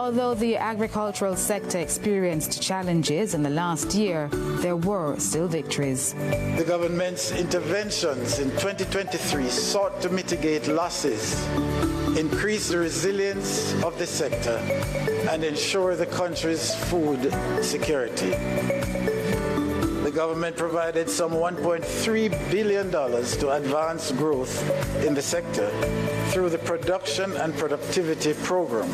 Although the agricultural sector experienced challenges in the last year, there were still victories. The government's interventions in 2023 sought to mitigate losses, increase the resilience of the sector, and ensure the country's food security. The government provided some $1.3 billion to advance growth in the sector through the Production and Productivity Program.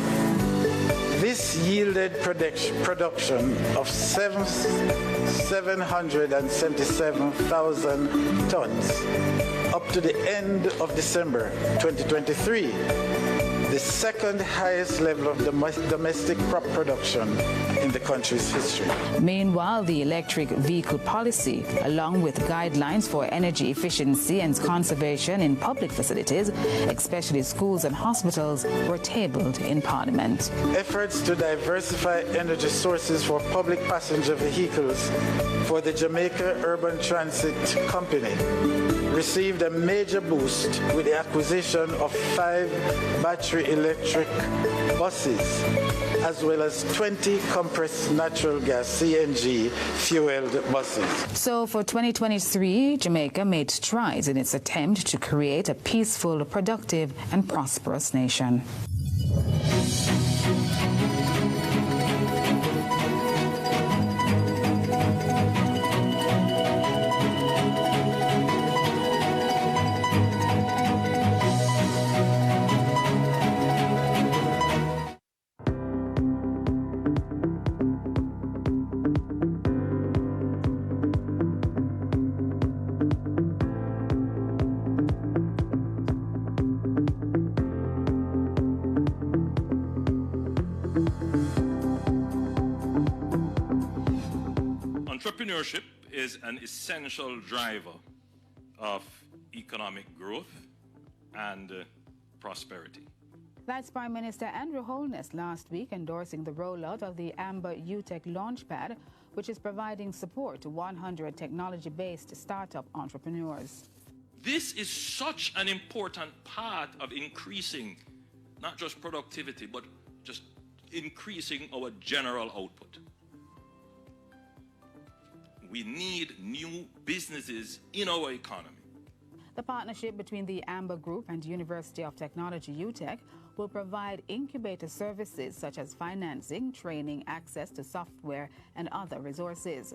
This yielded production of 777,000 tons up to the end of December 2023, the second highest level of domestic crop production in the country's history. Meanwhile, the electric vehicle policy, along with guidelines for energy efficiency and conservation in public facilities, especially schools and hospitals, were tabled in Parliament. Efforts to diversify energy sources for public passenger vehicles for the Jamaica Urban Transit Company received a major boost with the acquisition of 5 battery electric buses, as well as 20 compressed natural gas CNG fueled buses. So for 2023, Jamaica made strides in its attempt to create a peaceful, productive, and prosperous nation. Entrepreneurship is an essential driver of economic growth and prosperity. That's Prime Minister Andrew Holness last week endorsing the rollout of the Amber UTech Launchpad, which is providing support to 100 technology-based startup entrepreneurs. This is such an important part of increasing not just productivity, but just increasing our general output. We need new businesses in our economy. The partnership between the Amber Group and University of Technology UTech will provide incubator services such as financing, training, access to software, and other resources.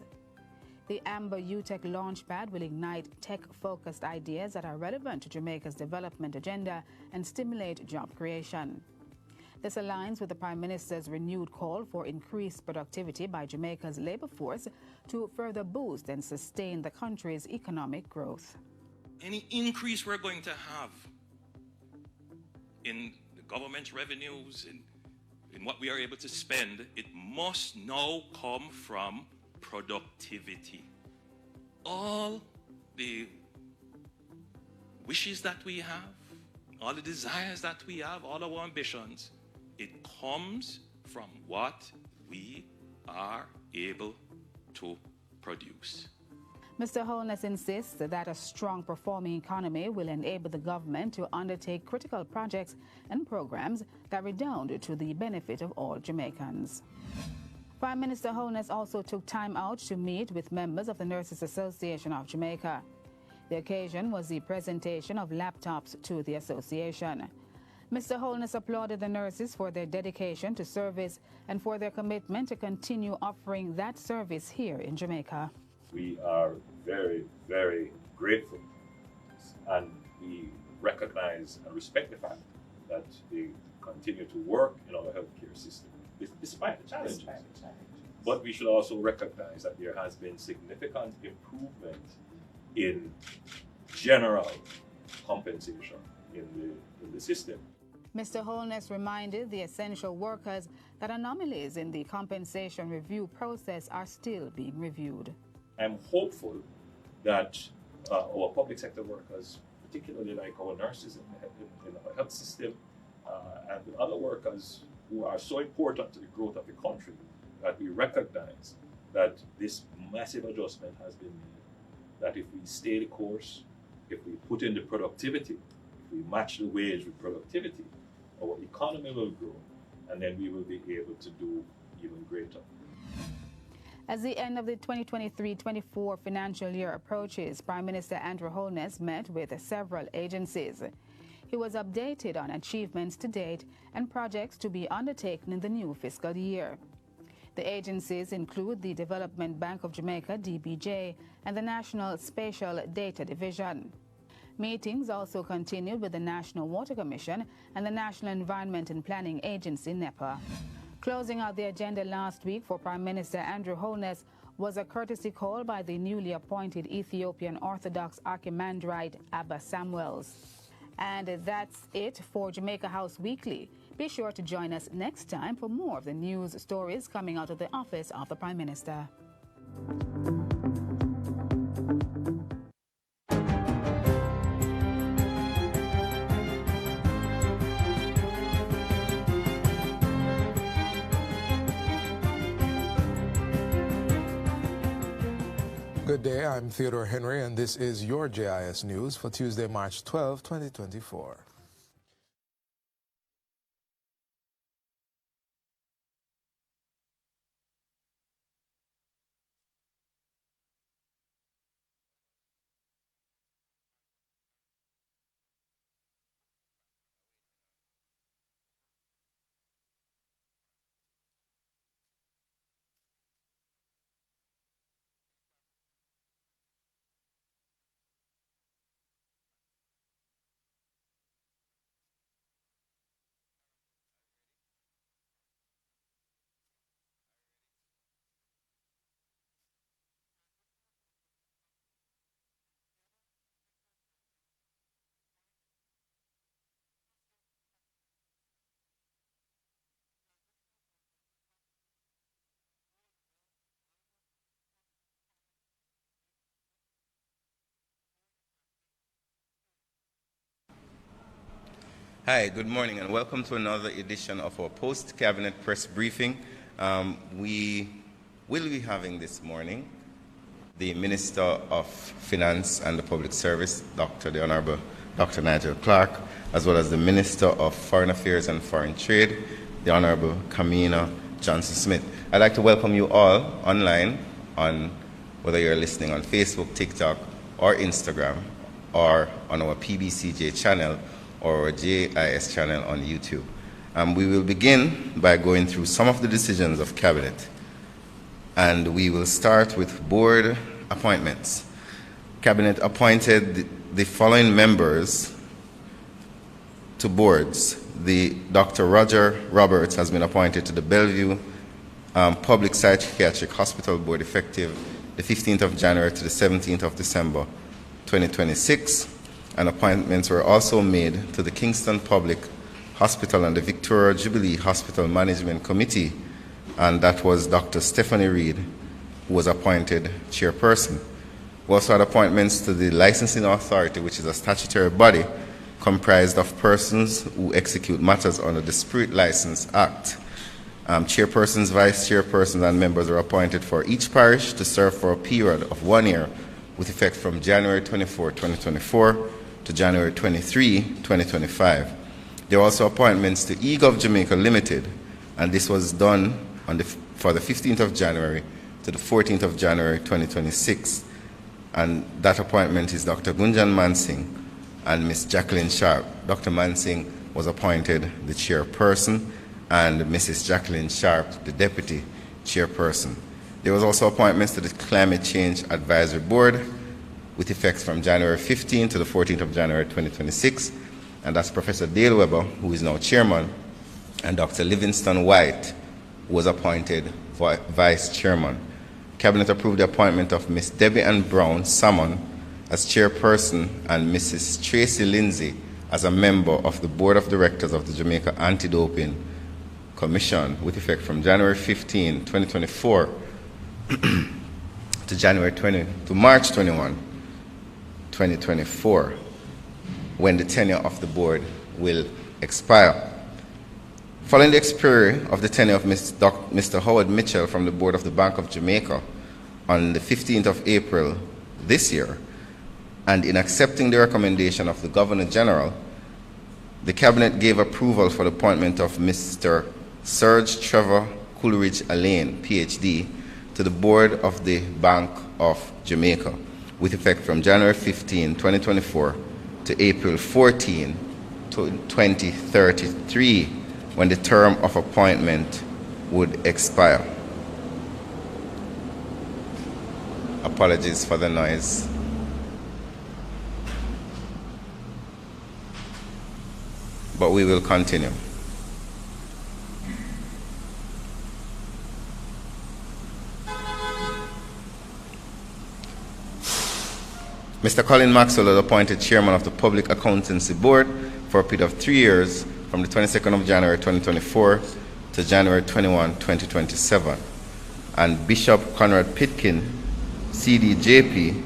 The Amber UTech Launchpad will ignite tech-focused ideas that are relevant to Jamaica's development agenda and stimulate job creation. This aligns with the Prime Minister's renewed call for increased productivity by Jamaica's labor force to further boost and sustain the country's economic growth. Any increase we're going to have in the government's revenues, in what we are able to spend, it must now come from productivity. All the wishes that we have, all the desires that we have, all our ambitions, it comes from what we are able to produce. Mr. Holness insists that a strong performing economy will enable the government to undertake critical projects and programs that redound to the benefit of all Jamaicans. Prime Minister Holness also took time out to meet with members of the Nurses Association of Jamaica. The occasion was the presentation of laptops to the association. Mr. Holness applauded the nurses for their dedication to service and for their commitment to continue offering that service here in Jamaica. We are very, very grateful, and we recognize and respect the fact that they continue to work in our healthcare system, despite the challenges. But we should also recognize that there has been significant improvement in general compensation in the system. Mr. Holness reminded the essential workers that anomalies in the compensation review process are still being reviewed. I'm hopeful that our public sector workers, particularly like our nurses in our health system, and the other workers who are so important to the growth of the country, that we recognize that this massive adjustment has been made, that if we stay the course, if we put in the productivity, if we match the wage with productivity, our economy will grow, and then we will be able to do even greater. As the end of the 2023-24 financial year approaches, Prime Minister Andrew Holness met with several agencies. He was updated on achievements to date and projects to be undertaken in the new fiscal year. The agencies include the Development Bank of Jamaica, DBJ, and the National Spatial Data Division. Meetings also continued with the National Water Commission and the National Environment and Planning Agency, NEPA. Closing out the agenda last week for Prime Minister Andrew Holness was a courtesy call by the newly appointed Ethiopian Orthodox Archimandrite Abba Samuels. And that's it for Jamaica House Weekly. Be sure to join us next time for more of the news stories coming out of the office of the Prime Minister. Good day, I'm Theodore Henry, and this is your JIS News for Tuesday, March 12, 2024. Hi, good morning, and welcome to another edition of our post-cabinet press briefing. We will be having this morning the Minister of Finance and the Public Service, the Honorable Dr. Nigel Clark, as well as the Minister of Foreign Affairs and Foreign Trade, the Honorable Kamina Johnson-Smith. I'd like to welcome you all online, on whether you're listening on Facebook, TikTok, or Instagram, or on our PBCJ channel, or JIS channel on YouTube. We will begin by going through some of the decisions of Cabinet. And we will start with board appointments. Cabinet appointed the following members to boards. Dr. Roger Roberts has been appointed to the Bellevue Public Psychiatric Hospital Board effective the 15th of January to the 17th of December 2026. And appointments were also made to the Kingston Public Hospital and the Victoria Jubilee Hospital Management Committee, and that was Dr. Stephanie Reed, who was appointed chairperson. We also had appointments to the Licensing Authority, which is a statutory body comprised of persons who execute matters under the Spirit License Act. Chairpersons, vice chairpersons, and members are appointed for each parish to serve for a period of 1 year with effect from January 24, 2024 to January 23, 2025. There are also appointments to eGov Jamaica Limited, and this was done for the 15th of January to the 14th of January 2026. And that appointment is Dr. Gunjan Mansingh and Ms. Jacqueline Sharp. Dr. Mansingh was appointed the chairperson, and Mrs. Jacqueline Sharp the deputy chairperson. There was also appointments to the Climate Change Advisory Board with effects from January 15 to the 14th of January 2026, and that's Professor Dale Weber, who is now chairman, and Dr. Livingston White, who was appointed vice chairman. Cabinet approved the appointment of Ms. Debbie Ann Brown Salmon as chairperson and Mrs. Tracy Lindsay as a member of the Board of Directors of the Jamaica Anti-Doping Commission with effect from January 15, 2024 to March 21, 2024, when the tenure of the board will expire. Following the expiry of the tenure of Mr. Howard Mitchell from the Board of the Bank of Jamaica on the 15th of April this year, and in accepting the recommendation of the Governor-General, the Cabinet gave approval for the appointment of Mr. Serge Trevor Coleridge Alain, PhD, to the board of the Bank of Jamaica, with effect from January 15, 2024 to April 14, 2033, when the term of appointment would expire. Apologies for the noise. But we will continue. Mr. Colin Maxwell was appointed chairman of the Public Accountancy Board for a period of 3 years from the 22nd of January 2024 to January 21, 2027. And Bishop Conrad Pitkin, CDJP,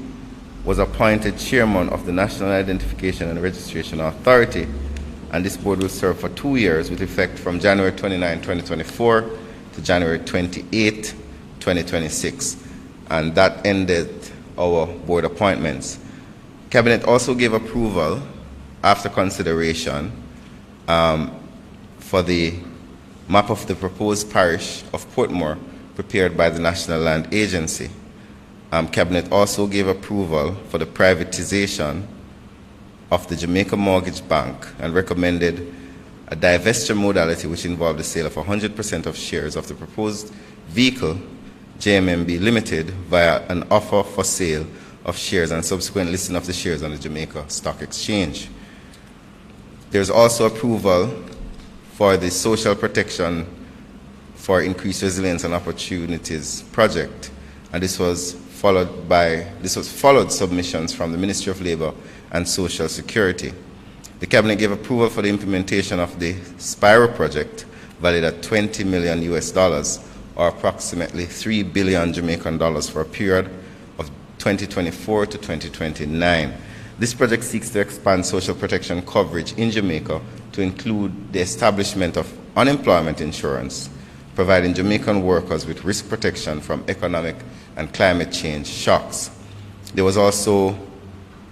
was appointed chairman of the National Identification and Registration Authority, and this board will serve for 2 years with effect from January 29, 2024 to January 28, 2026. And that ended our board appointments. Cabinet also gave approval after consideration for the map of the proposed parish of Portmore prepared by the National Land Agency. Cabinet also gave approval for the privatization of the Jamaica Mortgage Bank and recommended a divestiture modality which involved the sale of 100% of shares of the proposed vehicle, JMMB Limited, via an offer for sale of shares and subsequent listing of the shares on the Jamaica Stock Exchange. There's also approval for the Social Protection for Increased Resilience and Opportunities project, and this was followed submissions from the Ministry of Labour and Social Security. The Cabinet gave approval for the implementation of the Spiro project, valued at $20 million US, or approximately 3 billion Jamaican dollars for a period of 2024 to 2029. This project seeks to expand social protection coverage in Jamaica to include the establishment of unemployment insurance, providing Jamaican workers with risk protection from economic and climate change shocks. There was also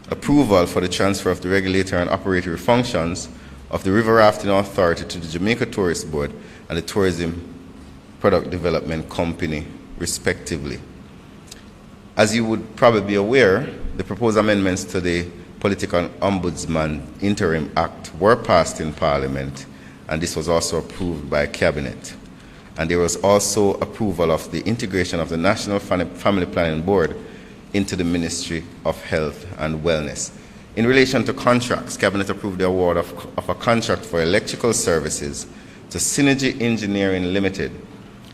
approval for the transfer of the regulatory and operatory functions of the River Rafting Authority to the Jamaica Tourist Board and the Tourism Product Development Company, respectively. As you would probably be aware, the proposed amendments to the Political Ombudsman Interim Act were passed in Parliament, and this was also approved by Cabinet. And there was also approval of the integration of the National Family Planning Board into the Ministry of Health and Wellness. In relation to contracts, Cabinet approved the award of a contract for electrical services to Synergy Engineering Limited.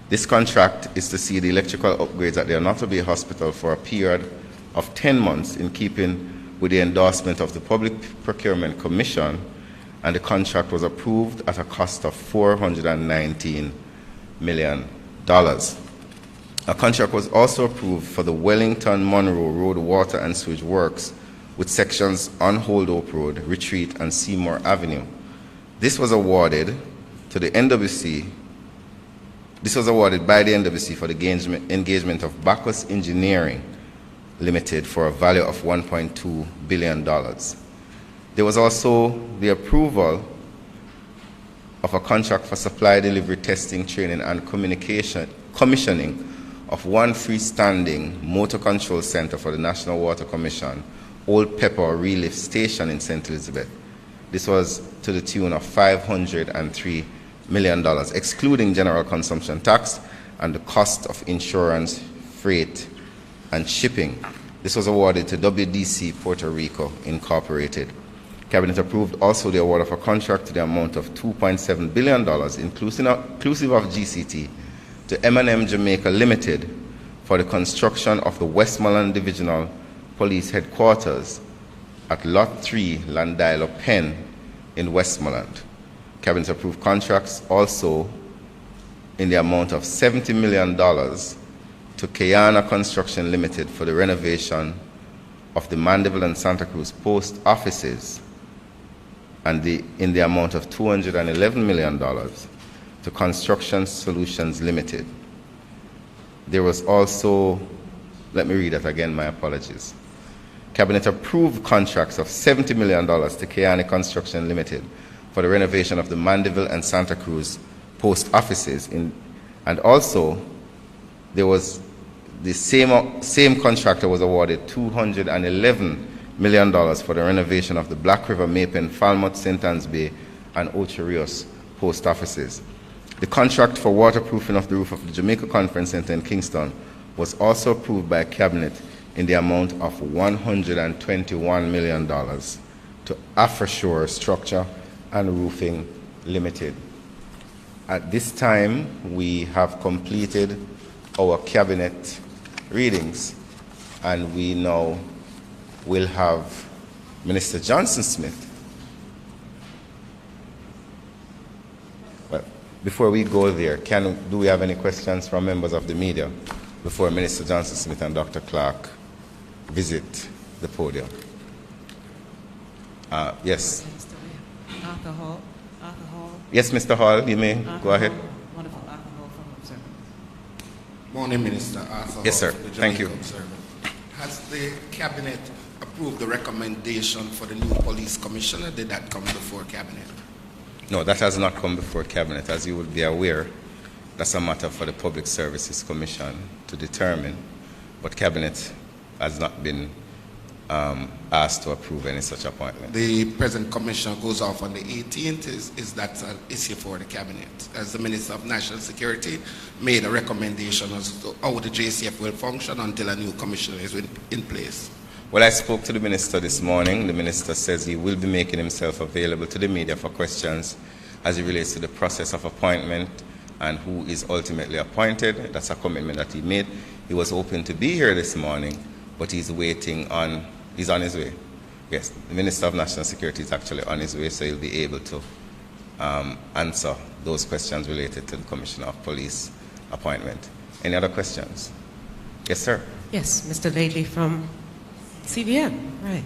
This contract is to see the electrical upgrades at the Onoto Bay Hospital for a period of 10 months in keeping with the endorsement of the Public Procurement Commission, and the contract was approved at a cost of $419 million. A contract was also approved for the Wellington Monroe Road Water and Sewage Works with sections on Hold Hope Road, Retreat, and Seymour Avenue. This was awarded to the NWC. This was awarded by the NWC for the engagement of Bacchus Engineering Limited for a value of $1.2 billion. There was also the approval of a contract for supply, delivery, testing, training, and commissioning of one freestanding motor control center for the National Water Commission, Old Pepper Relief Station in St. Elizabeth. This was to the tune of $503 million, excluding general consumption tax and the cost of insurance, freight, and shipping. This was awarded to WDC Puerto Rico Incorporated. Cabinet approved also the award of a contract to the amount of $2.7 billion, inclusive of GCT, to M&M Jamaica Limited for the construction of the Westmoreland Divisional Police Headquarters at Lot 3, Landilo Pen in Westmoreland. Cabinet approved contracts also in the amount of $70 million to Kayana Construction Limited for the renovation of the Mandeville and Santa Cruz post offices, and in the amount of $211 million to Construction Solutions Limited. There was also, let me read that again, my apologies. Cabinet approved contracts of $70 million to Kayana Construction Limited for the renovation of the Mandeville and Santa Cruz post offices. And also, there was the same contractor was awarded $211 million for the renovation of the Black River, Mapen, Falmouth, St. Anne's Bay, and Ocho Rios post offices. The contract for waterproofing of the roof of the Jamaica Conference Center in Kingston was also approved by Cabinet in the amount of $121 million to Afrashore Structure and Roofing Limited. At this time, we have completed our Cabinet readings, and we now will have Minister Johnson Smith. Well, before we go there, do we have any questions from members of the media before Minister Johnson Smith and Dr. Clark visit the podium? Yes. Arthur Hall. Yes, Mr. Hall, you may go ahead. Wonderful. Arthur Hall from Observer. Morning, Minister. Arthur Yes, Hall, sir. the Thank you. Observer. Has the Cabinet approved the recommendation for the new police commissioner? Did that come before Cabinet? No, that has not come before Cabinet. As you would be aware, that's a matter for the Public Services Commission to determine, but Cabinet has not been asked to approve any such appointment. The present commissioner goes off on the 18th. Is that an issue for the Cabinet? As the Minister of National Security made a recommendation as to how the JCF will function until a new commissioner is in place. Well, I spoke to the Minister this morning. The Minister says he will be making himself available to the media for questions as it relates to the process of appointment and who is ultimately appointed. That's a commitment that he made. He was hoping to be here this morning, but he's on his way. Yes, the Minister of National Security is actually on his way, so he'll be able to answer those questions related to the Commissioner of Police appointment. Any other questions? Yes, sir. Yes, Mr. Lately from CBN. Right.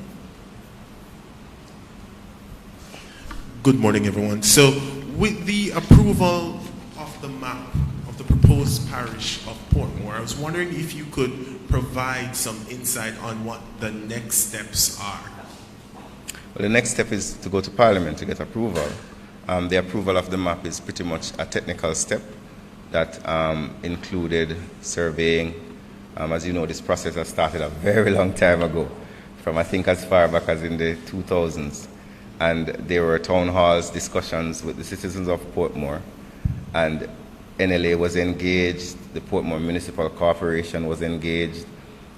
Good morning, everyone. So, with the approval of the map of the proposed parish of Portmore, I was wondering if you could provide some insight on what the next steps are. Well, the next step is to go to Parliament to get approval. The approval of the map is pretty much a technical step that included surveying. As you know, this process has started a very long time ago, from I think as far back as in the 2000s. And there were town halls, discussions with the citizens of Portmore, and NLA was engaged, the Portmore Municipal Corporation was engaged,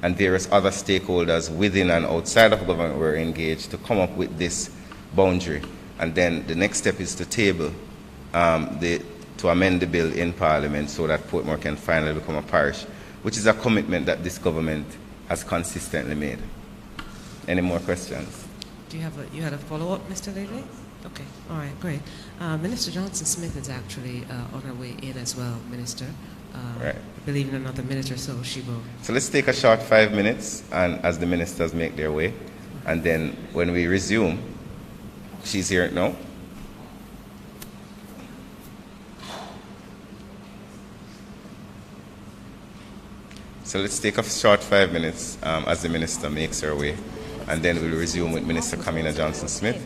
and various other stakeholders within and outside of government were engaged to come up with this boundary. And then the next step is to table, to amend the bill in Parliament so that Portmore can finally become a parish, which is a commitment that this government has consistently made. Any more questions? Do you had a follow-up, Mr. Lately? Okay, all right, great. Minister Johnson Smith is actually on her way in as well, Minister. Right. I believe in another minute or so she will. So let's take a short 5 minutes, and as the ministers make their way, and then when we resume, she's here now. So let's take a short 5 minutes as the minister makes her way. And then we'll resume with Minister Kamina Johnson-Smith,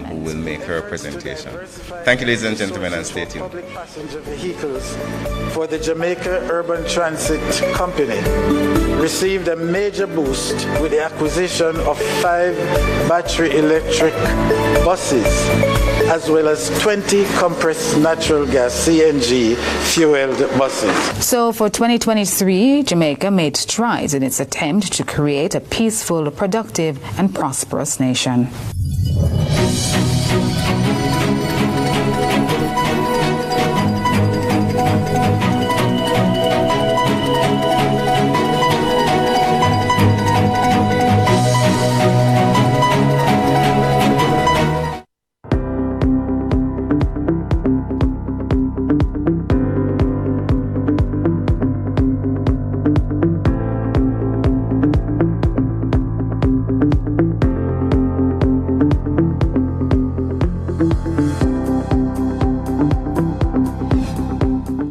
who will make her presentation. Thank you, ladies and gentlemen, and stay tuned. Public passenger vehicles for the Jamaica Urban Transit Company received a major boost with the acquisition of 5 battery electric buses, as well as 20 compressed natural gas CNG fueled buses. So for 2023, Jamaica made strides in its attempt to create a peaceful, productive, and prosperous nation.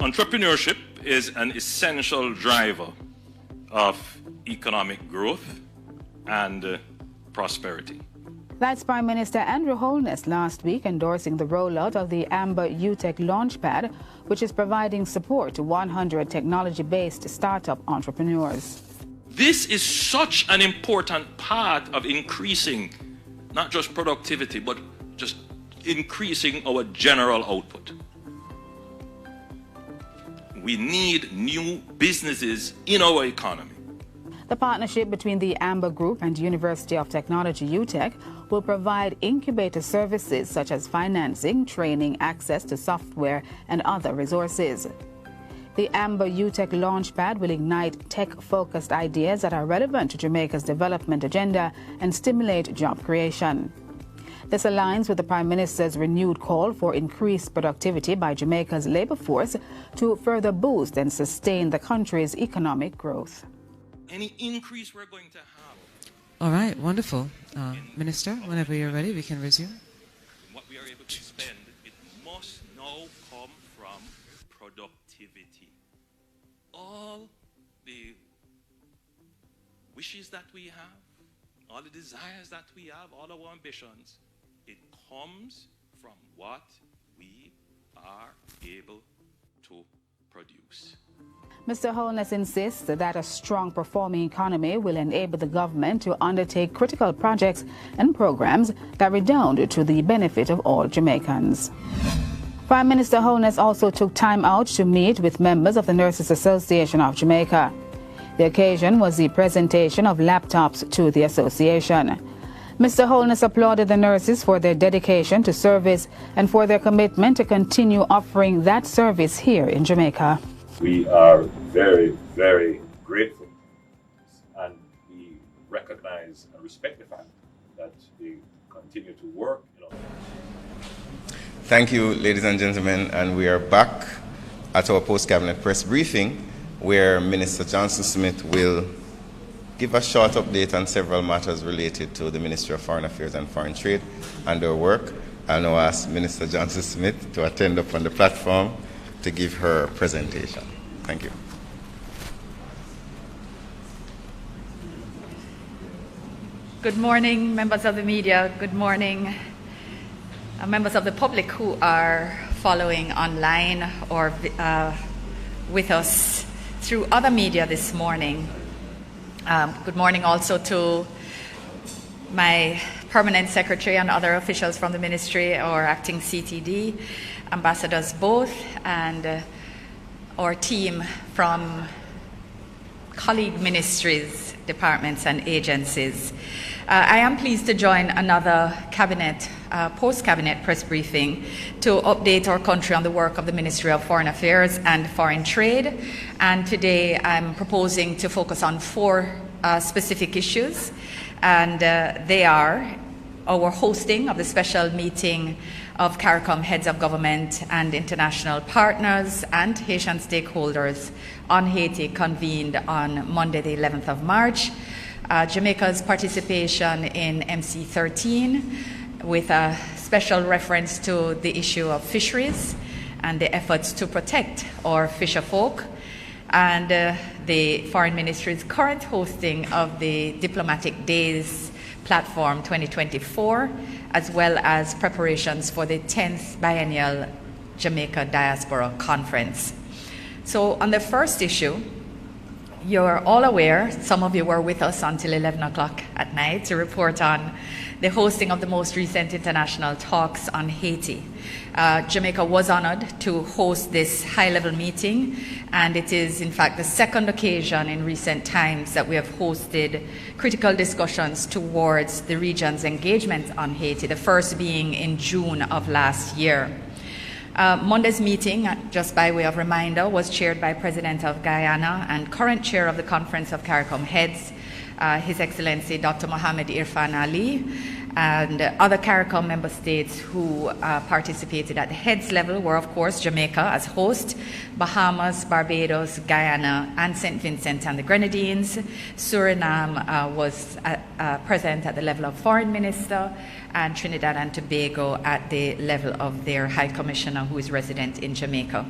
Entrepreneurship is an essential driver of economic growth and prosperity. That's Prime Minister Andrew Holness last week endorsing the rollout of the Amber UTech Launchpad, which is providing support to 100 technology-based startup entrepreneurs. This is such an important part of increasing not just productivity, but just increasing our general output. We need new businesses in our economy. The partnership between the Amber Group and University of Technology UTech will provide incubator services such as financing, training, access to software, and other resources. The Amber UTech Launchpad will ignite tech-focused ideas that are relevant to Jamaica's development agenda and stimulate job creation. This aligns with the Prime Minister's renewed call for increased productivity by Jamaica's labour force to further boost and sustain the country's economic growth. Any increase we're going to have. All right, wonderful. Minister, whenever you're ready, we can resume. What we are able to spend, it must now come from productivity. All the wishes that we have, all the desires that we have, all our ambitions, it comes from what we are able to produce. Mr. Holness insists that a strong performing economy will enable the government to undertake critical projects and programs that redound to the benefit of all Jamaicans. Prime Minister Holness also took time out to meet with members of the Nurses Association of Jamaica. The occasion was the presentation of laptops to the association. Mr. Holness applauded the nurses for their dedication to service and for their commitment to continue offering that service here in Jamaica. We are very, very grateful, and we recognize and respect the fact that they continue to work. Thank you, ladies and gentlemen, and we are back at our post-cabinet press briefing, where Minister Johnson Smith will give a short update on several matters related to the Ministry of Foreign Affairs and Foreign Trade and their work. I'll now ask Minister Johnson Smith to attend up on the platform to give her presentation. Thank you. Good morning, members of the media. Good morning, members of the public who are following online or with us through other media this morning. Good morning also to my permanent secretary and other officials from the ministry, or acting CTD, ambassadors both, and our team from colleague ministries, departments and agencies. I am pleased to join another cabinet, post-cabinet press briefing to update our country on the work of the Ministry of Foreign Affairs and Foreign Trade. And today I'm proposing to focus on four specific issues, and they are our hosting of the special meeting of CARICOM heads of government and international partners and Haitian stakeholders on Haiti, convened on Monday the 11th of March. Jamaica's participation in MC13 with a special reference to the issue of fisheries and the efforts to protect our fisherfolk, and the Foreign Ministry's current hosting of the Diplomatic Days Platform 2024, as well as preparations for the 10th Biennial Jamaica Diaspora Conference. So on the first issue, you're all aware, some of you were with us until 11 o'clock at night to report on the hosting of the most recent international talks on Haiti. Jamaica was honored to host this high-level meeting, and it is in fact the second occasion in recent times that we have hosted critical discussions towards the region's engagement on Haiti, the first being in June of last year. Monday's meeting, just by way of reminder, was chaired by President of Guyana and current chair of the Conference of CARICOM Heads, His Excellency Dr. Mohamed Irfan Ali, and other CARICOM member states who participated at the heads level were, of course, Jamaica as host, Bahamas, Barbados, Guyana, and St. Vincent and the Grenadines. Suriname was present at the level of foreign minister, and Trinidad and Tobago at the level of their High Commissioner, who is resident in Jamaica.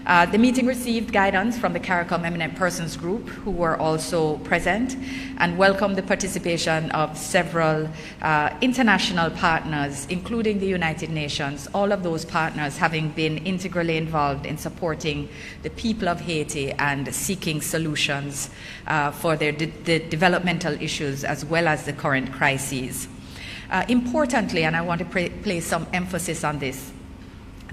The meeting received guidance from the CARICOM Eminent Persons Group, who were also present, and welcomed the participation of several international partners, including the United Nations, all of those partners having been integrally involved in supporting the people of Haiti and seeking solutions for the developmental issues as well as the current crises. Importantly, and I want to place some emphasis on this,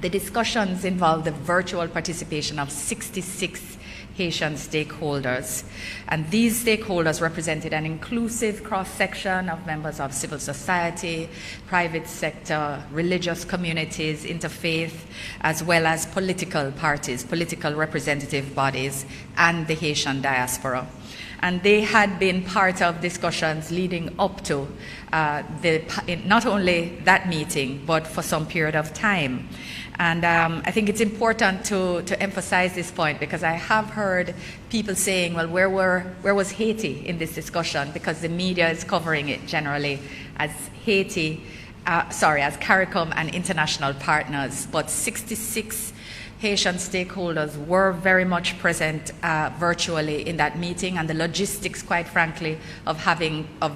the discussions involved the virtual participation of 66 Haitian stakeholders. And these stakeholders represented an inclusive cross-section of members of civil society, private sector, religious communities, interfaith, as well as political parties, political representative bodies, and the Haitian diaspora. And they had been part of discussions leading up to not only that meeting, but for some period of time. And I think it's important to emphasize this point, because I have heard people saying, well, where was Haiti in this discussion? Because the media is covering it generally as as CARICOM and international partners. But 66 Haitian stakeholders were very much present virtually in that meeting, and the logistics, quite frankly, of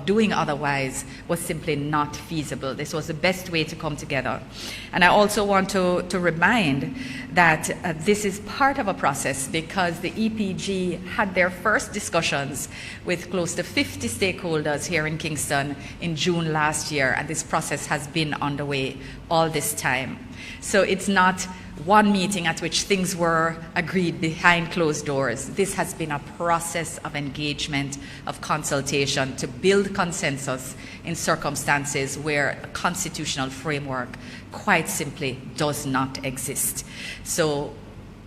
doing otherwise was simply not feasible. This was the best way to come together. And I also want to remind that this is part of a process, because the EPG had their first discussions with close to 50 stakeholders here in Kingston in June last year, and this process has been underway all this time. So it's not one meeting at which things were agreed behind closed doors. This has been a process of engagement, of consultation, to build consensus in circumstances where a constitutional framework quite simply does not exist. So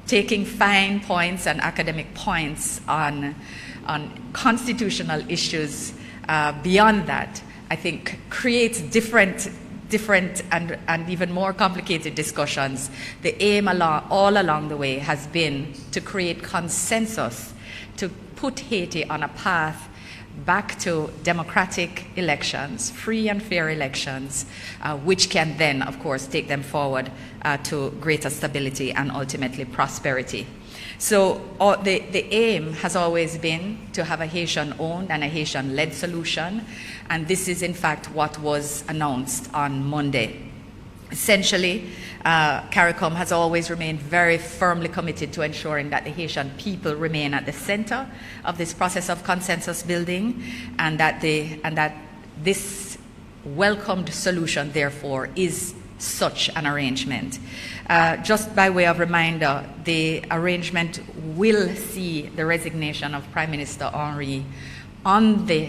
taking fine points and academic points on constitutional issues beyond that, I think, creates different and even more complicated discussions. The aim all along the way has been to create consensus, to put Haiti on a path back to democratic elections, free and fair elections, which can then, of course, take them forward to greater stability and ultimately prosperity. So the aim has always been to have a Haitian-owned and a Haitian-led solution, and this is in fact what was announced on Monday. Essentially, CARICOM has always remained very firmly committed to ensuring that the Haitian people remain at the center of this process of consensus building, and that this welcomed solution, therefore, is such an arrangement. Just by way of reminder, the arrangement will see the resignation of Prime Minister Henry on the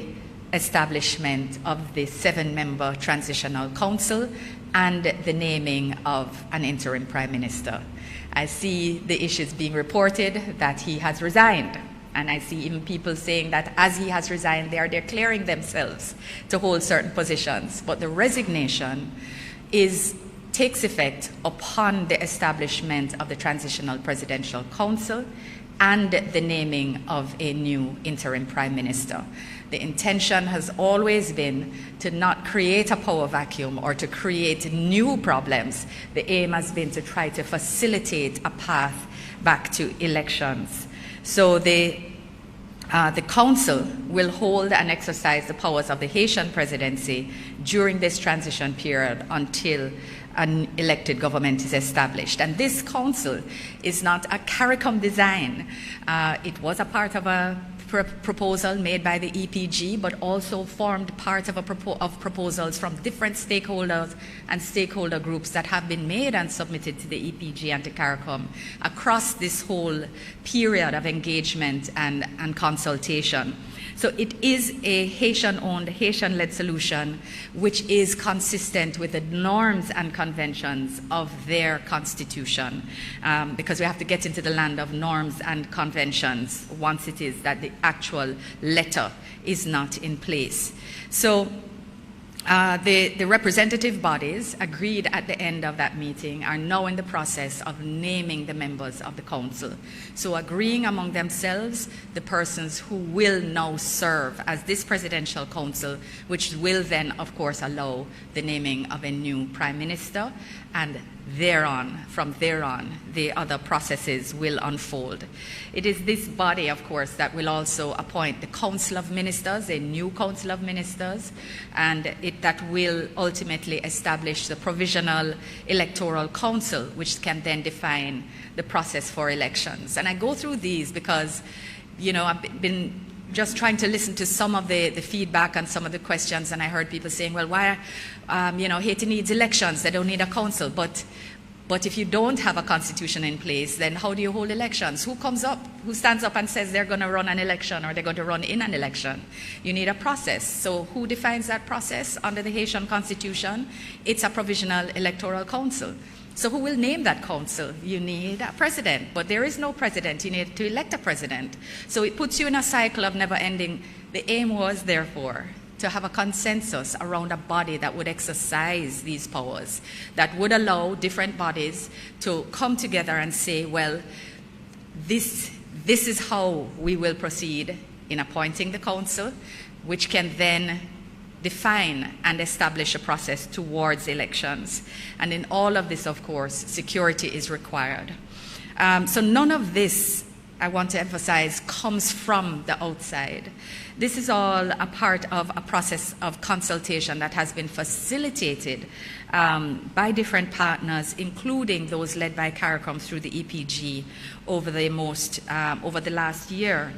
establishment of the 7-member Transitional Council and the naming of an interim Prime Minister. I see the issues being reported that he has resigned, and I see even people saying that as he has resigned, they are declaring themselves to hold certain positions. But the resignation takes effect upon the establishment of the Transitional Presidential Council and the naming of a new interim Prime Minister. The intention has always been to not create a power vacuum or to create new problems. The aim has been to try to facilitate a path back to elections. So the Council will hold and exercise the powers of the Haitian presidency during this transition period until an elected government is established. And this council is not a CARICOM design. It was a part of a proposal made by the EPG, but also formed part of proposals from different stakeholders and stakeholder groups that have been made and submitted to the EPG and to CARICOM across this whole period of engagement and consultation. So it is a Haitian-owned, Haitian-led solution, which is consistent with the norms and conventions of their constitution, because we have to get into the land of norms and conventions once it is that the actual letter is not in place. So the representative bodies agreed at the end of that meeting are now in the process of naming the members of the council. So agreeing among themselves the persons who will now serve as this presidential council, which will then, of course, allow the naming of a new prime minister and from there on, the other processes will unfold. It is this body, of course, that will also appoint the Council of Ministers, a new Council of Ministers, and that will ultimately establish the Provisional Electoral Council, which can then define the process for elections. And I go through these because, I've been just trying to listen to some of the feedback and some of the questions, and I heard people saying, well, why, Haiti needs elections, they don't need a council. But if you don't have a constitution in place, then how do you hold elections? Who stands up and says they're going to run an election or they're going to run in an election? You need a process. So who defines that process under the Haitian constitution? It's a Provisional Electoral Council. So who will name that council? You need a president, but there is no president. You need to elect a president. So it puts you in a cycle of never ending. The aim was, therefore, to have a consensus around a body that would exercise these powers, that would allow different bodies to come together and say, well, this is how we will proceed in appointing the council, which can then define and establish a process towards elections. And in all of this, of course, security is required. So none of this, I want to emphasize, comes from the outside. This is all a part of a process of consultation that has been facilitated by different partners, including those led by CARICOM through the EPG over the last year.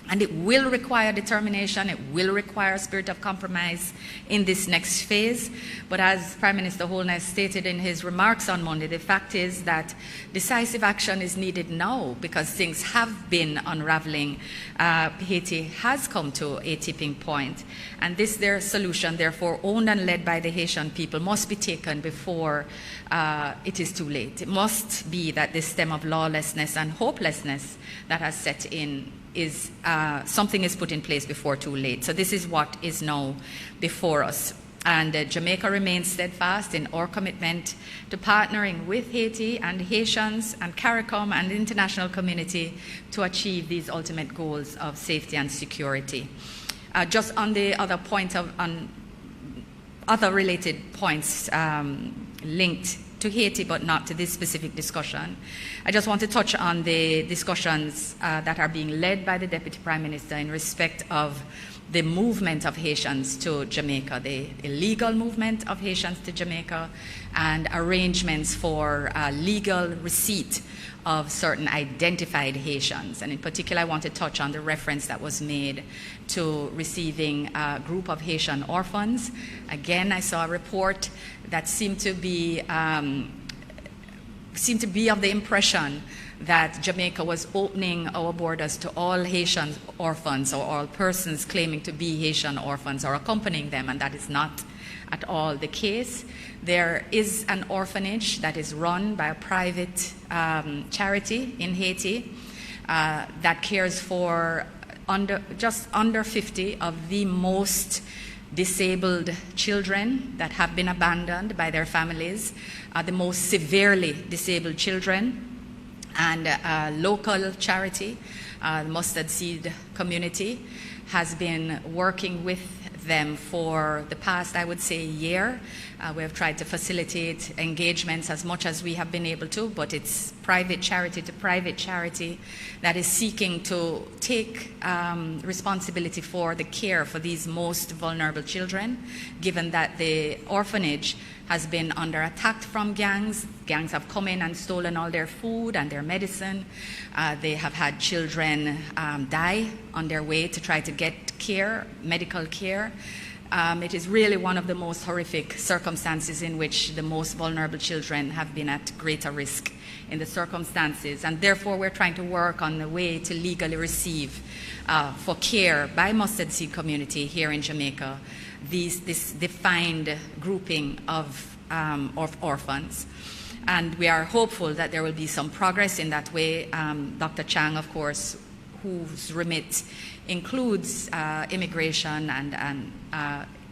And it will require determination, it will require a spirit of compromise in this next phase. But as Prime Minister Holness stated in his remarks on Monday, the fact is that decisive action is needed now because things have been unraveling. Haiti has come to a tipping point. And their solution, therefore, owned and led by the Haitian people, must be taken before it is too late. It must be that this stem of lawlessness and hopelessness that has set in is something is put in place before too late. So this is what is now before us. And Jamaica remains steadfast in our commitment to partnering with Haiti and Haitians and CARICOM and the international community to achieve these ultimate goals of safety and security. Just on the other point on other related points linked to Haiti, but not to this specific discussion. I just want to touch on the discussions that are being led by the Deputy Prime Minister in respect of the movement of Haitians to Jamaica, the illegal movement of Haitians to Jamaica, and arrangements for legal receipt of certain identified Haitians. And in particular, I want to touch on the reference that was made to receiving a group of Haitian orphans. Again, I saw a report that seemed to be of the impression that Jamaica was opening our borders to all Haitian orphans or all persons claiming to be Haitian orphans or accompanying them, and that is not at all the case. There is an orphanage that is run by a private charity in Haiti that cares for just under 50 of the most disabled children that have been abandoned by their families, the most severely disabled children. And a local charity, the Mustard Seed Community, has been working with them for the past, I would say, year. We have tried to facilitate engagements as much as we have been able to, but it's private charity to private charity that is seeking to take responsibility for the care for these most vulnerable children, given that the orphanage has been under attack from gangs. Gangs have come in and stolen all their food and their medicine. They have had children die on their way to try to get care, medical care. It is really one of the most horrific circumstances in which the most vulnerable children have been at greater risk in the circumstances. And therefore, we're trying to work on a way to legally receive for care by Mustard Seed Community here in Jamaica this defined grouping of orphans. And we are hopeful that there will be some progress in that way. Dr. Chang, of course, whose remit includes immigration and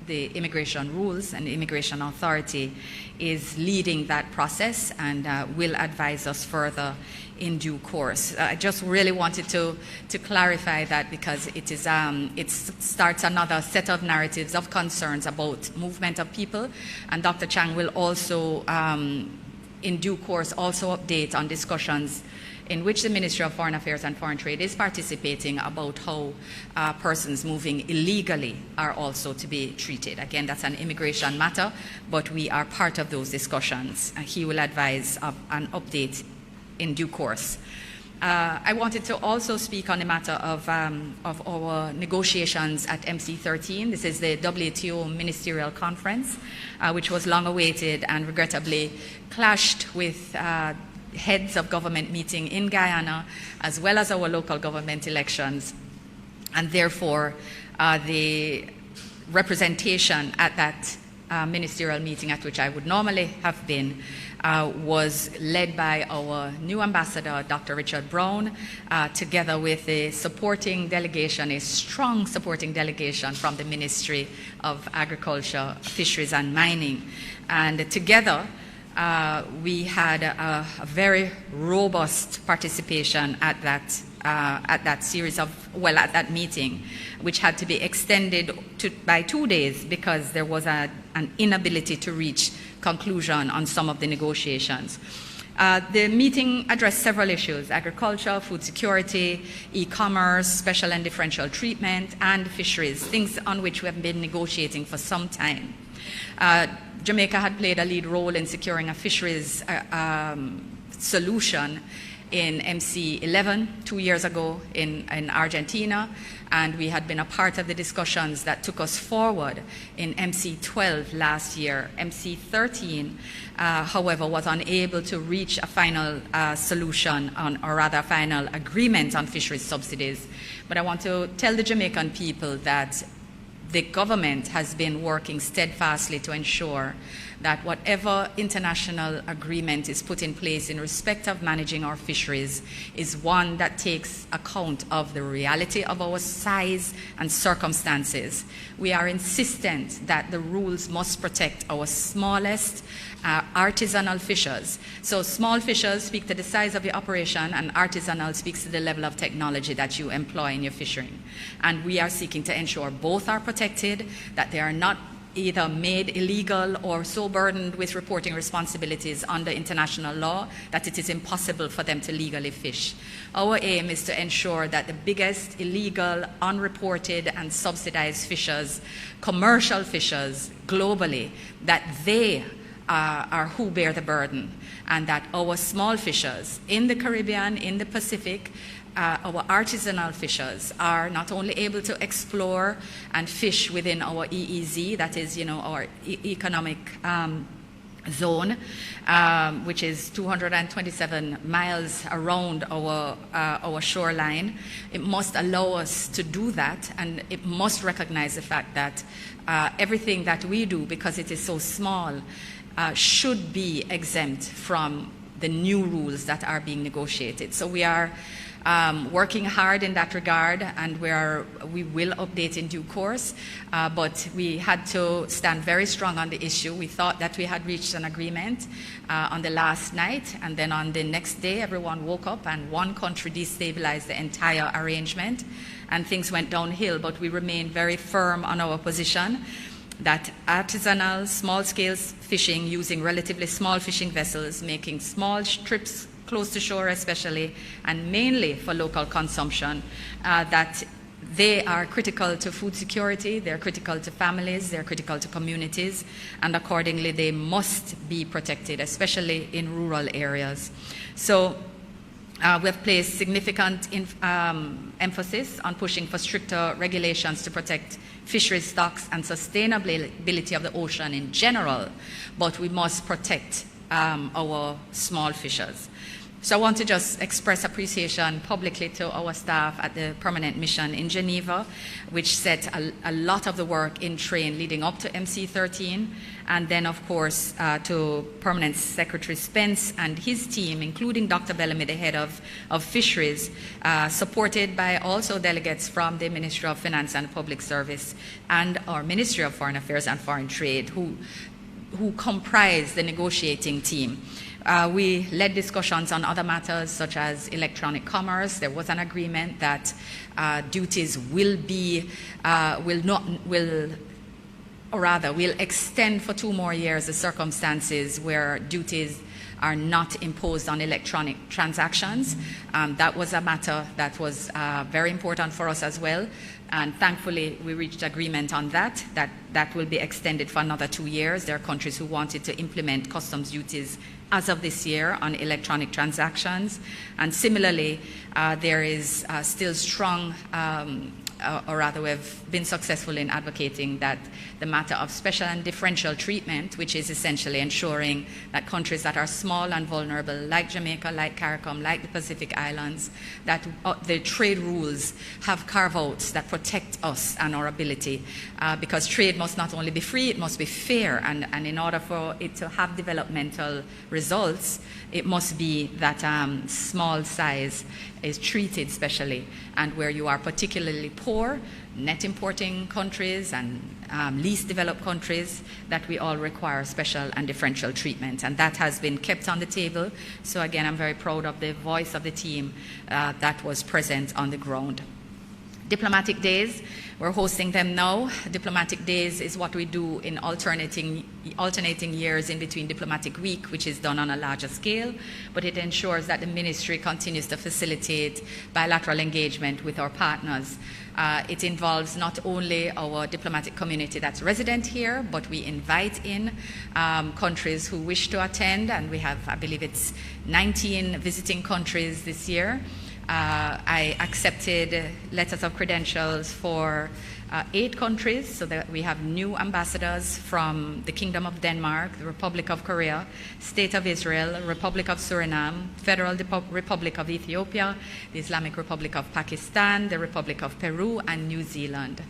the immigration rules and the immigration authority, is leading that process and will advise us further in due course. I just really wanted to clarify that because it starts another set of narratives of concerns about movement of people, and Dr. Chang will also in due course also update on discussions in which the Ministry of Foreign Affairs and Foreign Trade is participating about how persons moving illegally are also to be treated. Again, that's an immigration matter, but we are part of those discussions. He will advise of an update in due course. I wanted to also speak on the matter of our negotiations at MC13. This is the WTO Ministerial Conference, which was long awaited and regrettably clashed with heads of government meeting in Guyana, as well as our local government elections. And therefore, the representation at that ministerial meeting, at which I would normally have been, was led by our new ambassador, Dr. Richard Brown, together with a supporting delegation, a strong supporting delegation from the Ministry of Agriculture, Fisheries and Mining. And together, we had a very robust participation at that series of, well, at that meeting, which had to be extended by 2 days because there was an inability to reach conclusion on some of the negotiations. The meeting addressed several issues: agriculture, food security, e-commerce, special and differential treatment, and fisheries, things on which we have been negotiating for some time. Jamaica had played a lead role in securing a fisheries solution in MC11 2 years ago in Argentina, and we had been a part of the discussions that took us forward in MC12 last year. MC13, however, was unable to reach a final solution or rather a final agreement on fisheries subsidies. But I want to tell the Jamaican people that the government has been working steadfastly to ensure that whatever international agreement is put in place in respect of managing our fisheries is one that takes account of the reality of our size and circumstances. We are insistent that the rules must protect our smallest artisanal fishers. So small fishers speak to the size of the operation, and artisanal speaks to the level of technology that you employ in your fishing. And we are seeking to ensure both are protected, that they are not either made illegal or so burdened with reporting responsibilities under international law that it is impossible for them to legally fish. Our aim is to ensure that the biggest illegal, unreported and subsidized fishers, commercial fishers globally, that they are who bear the burden, and that our small fishers in the Caribbean, in the Pacific, our artisanal fishers are not only able to explore and fish within our EEZ, that is, our economic zone, which is 227 miles around our shoreline. It must allow us to do that, and it must recognize the fact that everything that we do, because it is so small, should be exempt from the new rules that are being negotiated. So we are working hard in that regard, and we will update in due course, but we had to stand very strong on the issue. We thought that we had reached an agreement on the last night, and then on the next day everyone woke up and one country destabilized the entire arrangement and things went downhill. But we remained very firm on our position that artisanal, small-scale fishing using relatively small fishing vessels, making small trips close to shore especially, and mainly for local consumption, that they are critical to food security, they're critical to families, they're critical to communities, and accordingly they must be protected, especially in rural areas. So we have placed significant emphasis on pushing for stricter regulations to protect fisheries stocks and sustainability of the ocean in general, but we must protect our small fishers. So I want to just express appreciation publicly to our staff at the permanent mission in Geneva, which set a lot of the work in train leading up to MC13, and then of course to Permanent Secretary Spence and his team, including Dr. Bellamy, the head of fisheries, supported by also delegates from the Ministry of Finance and Public Service and our Ministry of Foreign Affairs and Foreign Trade, who comprise the negotiating team. We led discussions on other matters such as electronic commerce. There was an agreement that duties will extend for 2 more years the circumstances where duties are not imposed on electronic transactions. That was a matter that was very important for us as well. And thankfully, we reached agreement on that will be extended for another 2 years. There are countries who wanted to implement customs duties as of this year on electronic transactions. And similarly, there is still strong, or rather we've been successful in advocating that the matter of special and differential treatment, which is essentially ensuring that countries that are small and vulnerable, like Jamaica, like CARICOM, like the Pacific Islands, that the trade rules have carve-outs that protect us and our ability, because trade must not only be free, it must be fair, and in order for it to have developmental results, it must be that small size is treated specially, and where you are particularly poor, net importing countries and least developed countries, that we all require special and differential treatment, and that has been kept on the table. So again, I'm very proud of the voice of the team that was present on the ground. Diplomatic days, we're hosting them now. Diplomatic days is what we do in alternating years in between Diplomatic Week, which is done on a larger scale, but it ensures that the ministry continues to facilitate bilateral engagement with our partners. It involves not only our diplomatic community that's resident here, but we invite in countries who wish to attend, and we have, I believe it's 19 visiting countries this year. I accepted letters of credentials for 8 countries, so that we have new ambassadors from the Kingdom of Denmark, the Republic of Korea, State of Israel, Republic of Suriname, Federal Republic of Ethiopia, the Islamic Republic of Pakistan, the Republic of Peru, and New Zealand.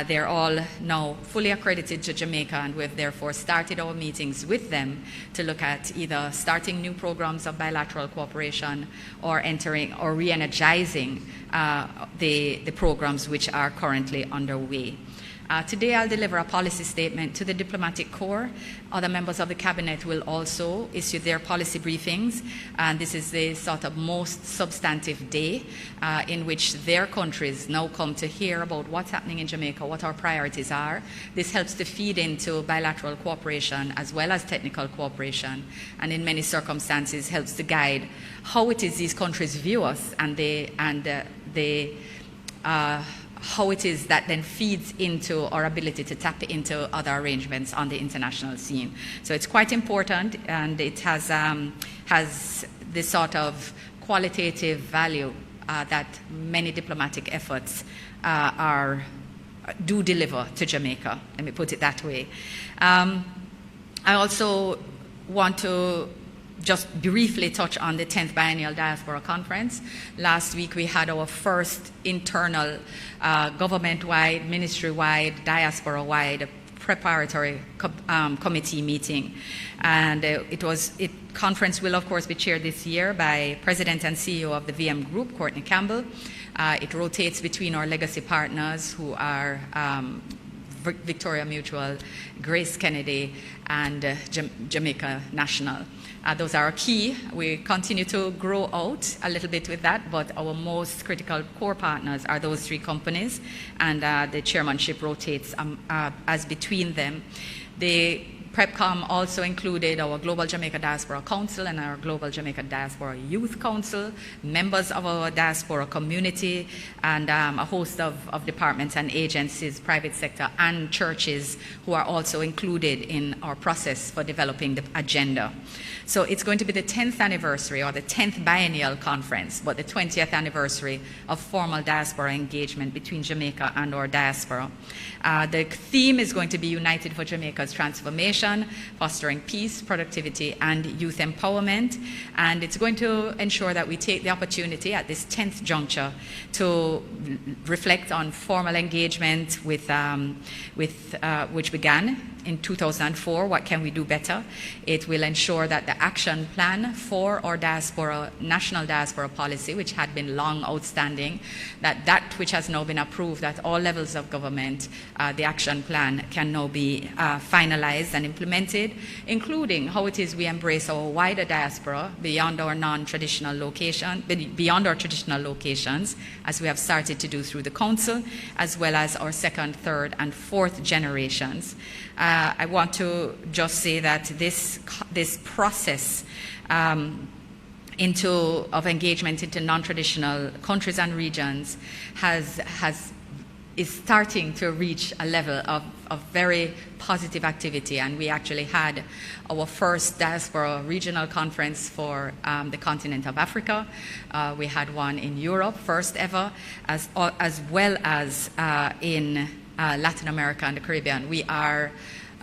They're all now fully accredited to Jamaica, and we've therefore started our meetings with them to look at either starting new programs of bilateral cooperation or entering or re-energizing the programs which are currently underway. Today I'll deliver a policy statement to the Diplomatic Corps. Other members of the Cabinet will also issue their policy briefings, and this is the sort of most substantive day in which their countries now come to hear about what's happening in Jamaica, what our priorities are. This helps to feed into bilateral cooperation as well as technical cooperation, and in many circumstances helps to guide how it is these countries view us, and how it is that then feeds into our ability to tap into other arrangements on the international scene. So it's quite important, and it has this sort of qualitative value that many diplomatic efforts do deliver to Jamaica. Let me put it that way. I also want to just briefly touch on the 10th Biennial Diaspora Conference. Last week we had our first internal government-wide, ministry-wide, diaspora-wide preparatory committee meeting. And conference will of course be chaired this year by President and CEO of the VM Group, Courtney Campbell. It rotates between our legacy partners who are Victoria Mutual, Grace Kennedy, and Jamaica National. Those are our key. We continue to grow out a little bit with that, but our most critical core partners are those 3 companies, and the chairmanship rotates as between them. The PrepCom also included our Global Jamaica Diaspora Council and our Global Jamaica Diaspora Youth Council, members of our diaspora community, and a host of departments and agencies, private sector and churches, who are also included in our process for developing the agenda. So it's going to be the 10th anniversary, or the 10th biennial conference, but the 20th anniversary of formal diaspora engagement between Jamaica and our diaspora. The theme is going to be United for Jamaica's Transformation, fostering peace, productivity, and youth empowerment. And it's going to ensure that we take the opportunity at this 10th juncture to reflect on formal engagement with which began in 2004. What can we do better? It will ensure that the action plan for our diaspora, national diaspora policy, which had been long outstanding, that which has now been approved at all levels of government, the action plan can now be finalized and implemented implemented, including how it is we embrace our wider diaspora beyond our traditional locations, as we have started to do through the Council, as well as our second, third, and fourth generations. I want to just say that this process of engagement into non-traditional countries and regions is starting to reach a level of very positive activity, and we actually had our first diaspora regional conference for the continent of Africa. We had one in Europe, first ever, as well as in Latin America and the Caribbean. We are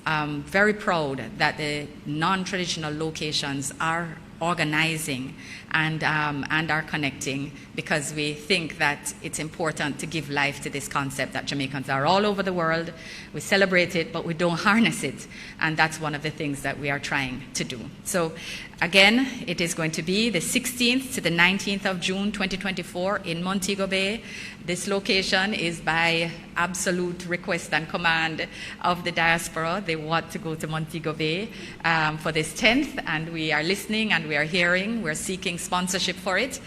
very proud that the non-traditional locations are organizing and are connecting, because we think that it's important to give life to this concept that Jamaicans are all over the world. We celebrate it, but we don't harness it, and that's one of the things that we are trying to do. So again, it is going to be the 16th to the 19th of June 2024 in Montego Bay. This location is by absolute request and command of the diaspora. They want to go to Montego Bay for this 10th, and we are listening and we are hearing. We're seeking sponsorship for it.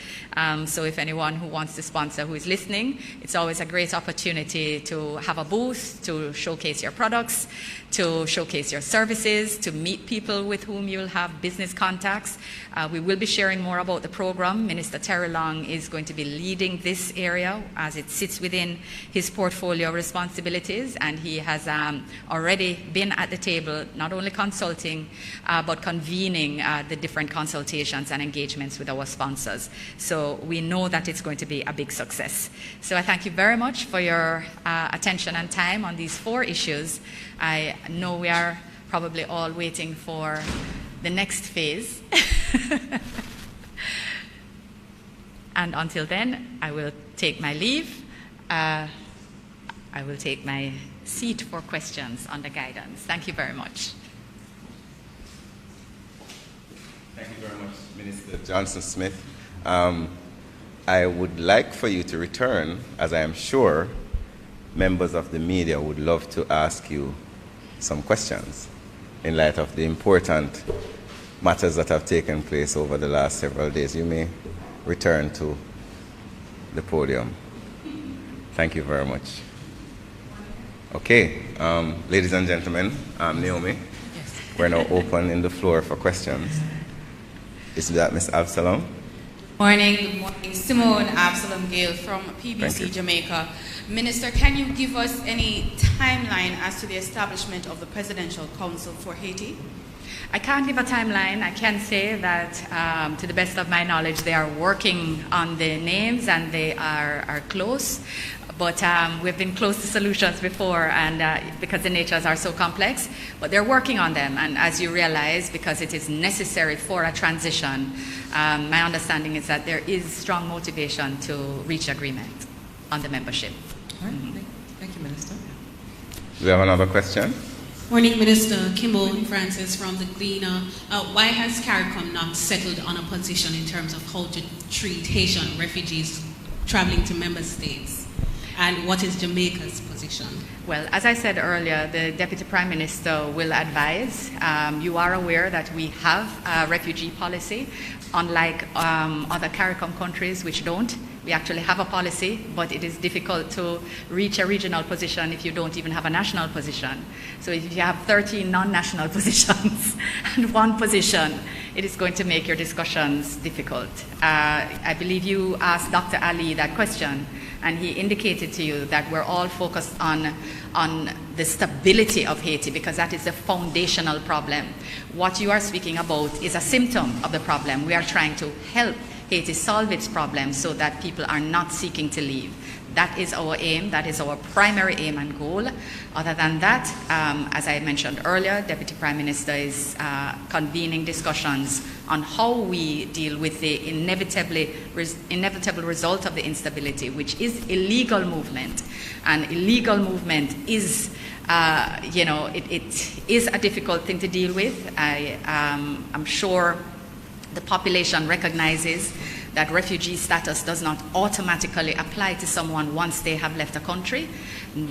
So if anyone who wants to sponsor who is listening, it's always a great opportunity to have a booth, to showcase your products, to showcase your services, to meet people with whom you'll have business contacts. We will be sharing more about the program. Minister Terry Long is going to be leading this area as it sits within his portfolio responsibilities, and he has already been at the table, not only consulting, but convening the different consultations and engagements with our sponsors. So we know that it's going to be a big success. So I thank you very much for your attention and time on these 4 issues. I know we are probably all waiting for the next phase. And until then, I will take my leave. I will take my seat for questions under guidance. Thank you very much. Thank you very much, Minister Johnson-Smith. I would like for you to return, as I am sure members of the media would love to ask you some questions in light of the important matters that have taken place over the last several days. You may return to the podium. Thank you very much. Okay, ladies and gentlemen, I'm Naomi. Yes. We're now opening the floor for questions. Is that Ms. Absalom? Morning, good morning. Simone Absalom Gale from PBC Jamaica. Minister, can you give us any timeline as to the establishment of the Presidential Council for Haiti? I can't give a timeline. I can say that, to the best of my knowledge, they are working on the names and they are close. But we've been close to solutions before, and because the natures are so complex. But they're working on them, and as you realize, because it is necessary for a transition, my understanding is that there is strong motivation to reach agreement on the membership. All right. Thank you, Minister. Do we have another question? Morning, Minister. Kimball Francis from the Gleaner. Why has CARICOM not settled on a position in terms of how to treat Haitian refugees traveling to member states? And what is Jamaica's position? Well, as I said earlier, the Deputy Prime Minister will advise. You are aware that we have a refugee policy, unlike other CARICOM countries which don't. We actually have a policy, but it is difficult to reach a regional position if you don't even have a national position. So if you have 13 non-national positions and one position, it is going to make your discussions difficult. I believe you asked Dr. Ali that question, and he indicated to you that we're all focused on the stability of Haiti, because that is the foundational problem. What you are speaking about is a symptom of the problem. We are trying to help Haiti solve its problems so that people are not seeking to leave. That is our aim. That is our primary aim and goal. Other than that, as I mentioned earlier, Deputy Prime Minister is convening discussions on how we deal with the inevitable result of the instability, which is illegal movement. And illegal movement is, it is a difficult thing to deal with. I'm sure the population recognizes that refugee status does not automatically apply to someone once they have left a country.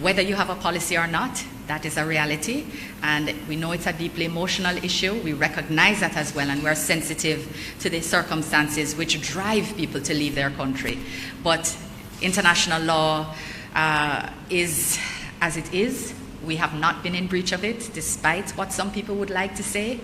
Whether you have a policy or not, that is a reality. And we know it's a deeply emotional issue. We recognize that as well, and we're sensitive to the circumstances which drive people to leave their country. But international law is as it is. We have not been in breach of it, despite what some people would like to say.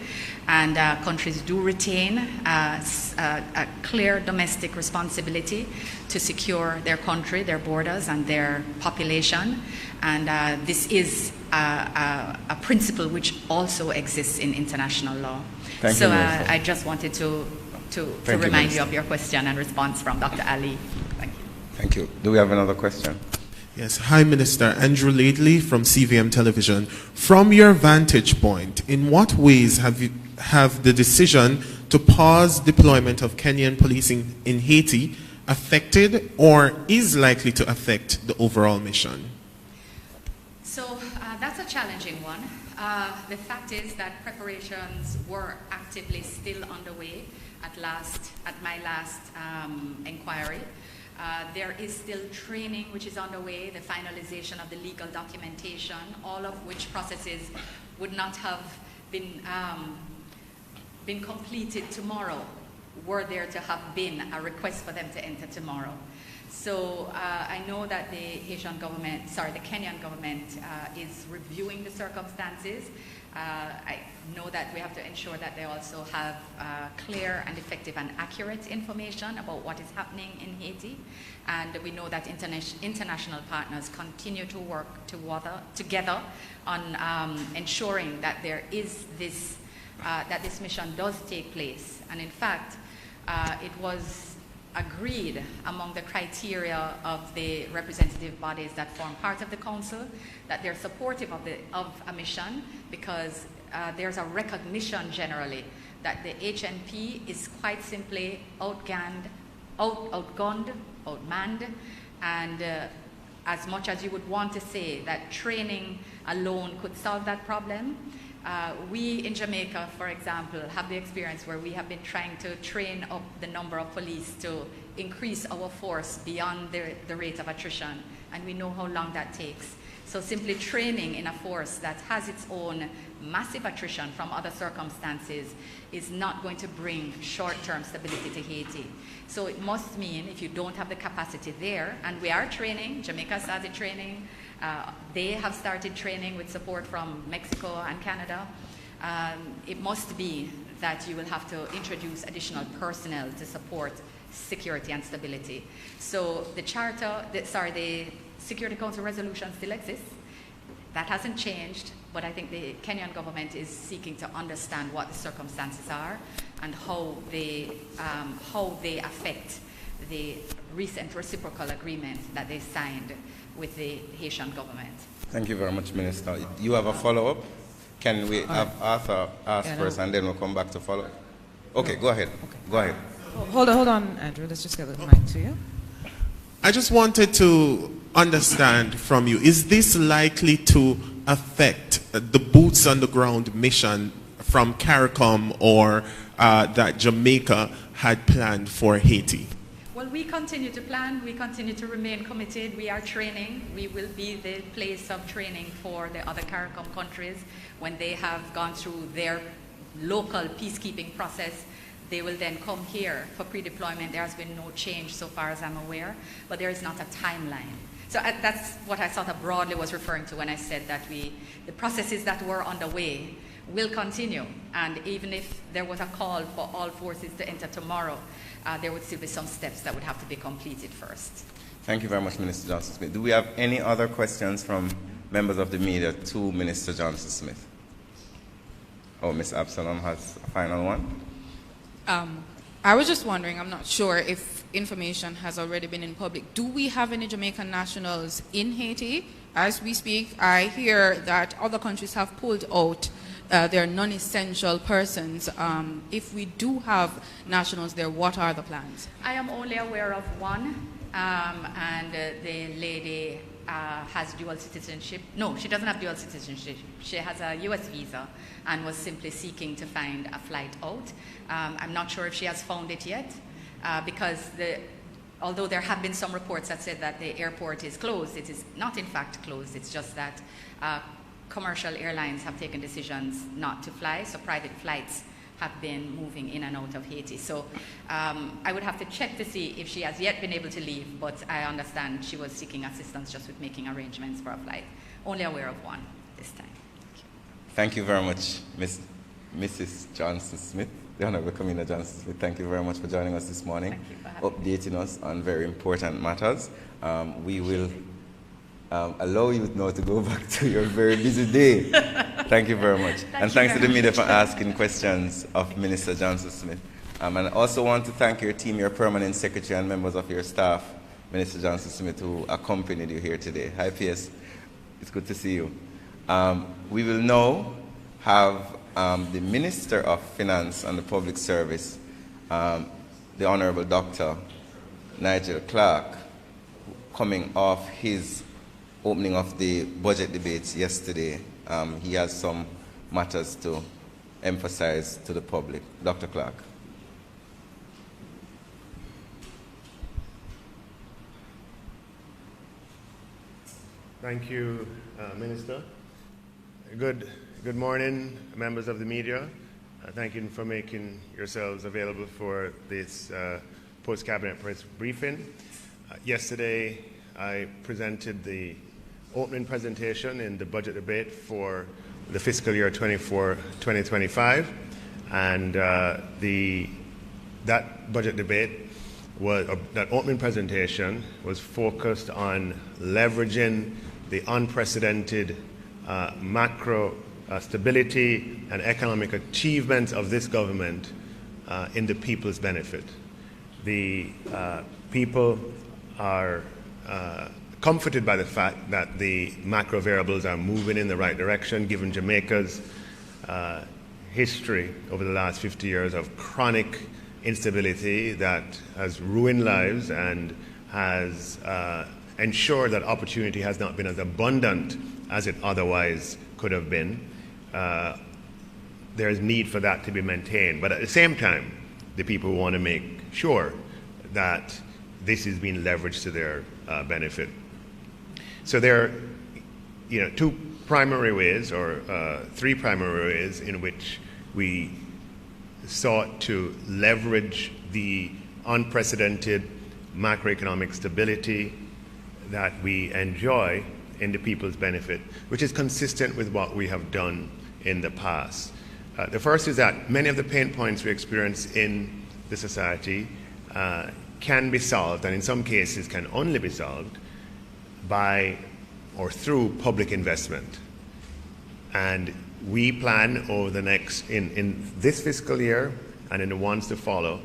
And countries do retain a clear domestic responsibility to secure their country, their borders, and their population. And this is a principle which also exists in international law. Thank so you, I just wanted to remind you of your question and response from Dr. Ali. Thank you. Thank you. Do we have another question? Yes. Hi, Minister. Andrew Lately from CVM Television. From your vantage point, in what ways have the decision to pause deployment of Kenyan policing in Haiti affected or is likely to affect the overall mission? So that's a challenging one. The fact is that preparations were actively still underway at my last inquiry. There is still training which is underway, the finalization of the legal documentation, all of which processes would not have been completed tomorrow were there to have been a request for them to enter tomorrow. So I know that the Kenyan government is reviewing the circumstances. I know that we have to ensure that they also have clear and effective and accurate information about what is happening in Haiti. And we know that international partners continue to work together on ensuring that there is this, that this mission does take place. And in fact, it was agreed among the criteria of the representative bodies that form part of the council that they're supportive of a mission because there's a recognition generally that the HNP is quite simply outgunned, outmanned, and as much as you would want to say that training alone could solve that problem, we in Jamaica, for example, have the experience where we have been trying to train up the number of police to increase our force beyond the rate of attrition, and we know how long that takes. So simply training in a force that has its own massive attrition from other circumstances is not going to bring short-term stability to Haiti. So it must mean if you don't have the capacity there, and we are training, Jamaica started training, they have started training with support from Mexico and Canada. It must be that you will have to introduce additional personnel to support security and stability. So the the Security Council resolution still exists. That hasn't changed, but I think the Kenyan government is seeking to understand what the circumstances are and how they affect the recent reciprocal agreement that they signed with the Haitian government. Thank you very much, Minister. You have a follow-up? Can we have Arthur ask first and then we'll come back to follow? Okay, go ahead. Okay. Go ahead. Hold on, Andrew. Let's just get the mic to you. I just wanted to understand from you, is this likely to affect the boots on the ground mission from CARICOM or that Jamaica had planned for Haiti? Well, we continue to plan. We continue to remain committed. We are training. We will be the place of training for the other CARICOM countries when they have gone through their local peacekeeping process. They will then come here for pre-deployment. There has been no change so far as I'm aware, but there is not a timeline. So that's what I sort of broadly was referring to when I said that the processes that were underway will continue. And even if there was a call for all forces to enter tomorrow, there would still be some steps that would have to be completed first. Thank you very much, Minister Johnson-Smith. Do we have any other questions from members of the media to Minister Johnson-Smith? Oh, Ms. Absalom has a final one. I was just wondering, I'm not sure if information has already been in public. Do we have any Jamaican nationals in Haiti? As we speak, I hear that other countries have pulled out their non-essential persons. If we do have nationals there, what are the plans? I am only aware of one, and the lady has dual citizenship. No, she doesn't have dual citizenship. She has a U.S. visa and was simply seeking to find a flight out. I'm not sure if she has found it yet, because although there have been some reports that said that the airport is closed, it is not in fact closed. It's just that commercial airlines have taken decisions not to fly, so private flights have been moving in and out of Haiti. So I would have to check to see if she has yet been able to leave, but I understand she was seeking assistance just with making arrangements for a flight. Only aware of one this time. Thank you very much, Mrs. Johnson-Smith, the Honorable Commissioner Johnson-Smith. Thank you very much for joining us this morning, updating us on very important matters. We will allow you now to go back to your very busy day. Thank you very much. And thanks to the media for asking questions of Minister Johnson-Smith. And I also want to thank your team, your permanent secretary and members of your staff, Minister Johnson-Smith, who accompanied you here today. Hi, PS. It's good to see you. We will now have the Minister of Finance and the Public Service, the Honorable Dr. Nigel Clark, coming off his opening of the budget debates yesterday. He has some matters to emphasize to the public. Dr. Clark. Thank you, Minister. Good morning, members of the media. Thank you for making yourselves available for this post-cabinet press briefing. Yesterday, I presented the opening presentation in the budget debate for the fiscal year 24-2025, and that budget debate that opening presentation was focused on leveraging the unprecedented macro stability and economic achievements of this government in the people's benefit. The people are comforted by the fact that the macro variables are moving in the right direction, given Jamaica's history over the last 50 years of chronic instability that has ruined lives and has ensured that opportunity has not been as abundant as it otherwise could have been. There is need for that to be maintained. But at the same time, the people want to make sure that this is being leveraged to their benefit. So there are two primary ways, or three primary ways, in which we sought to leverage the unprecedented macroeconomic stability that we enjoy in the people's benefit, which is consistent with what we have done in the past. The first is that many of the pain points we experience in the society can be solved, and in some cases can only be solved by or through public investment. And we plan over the next, in this fiscal year and in the ones to follow,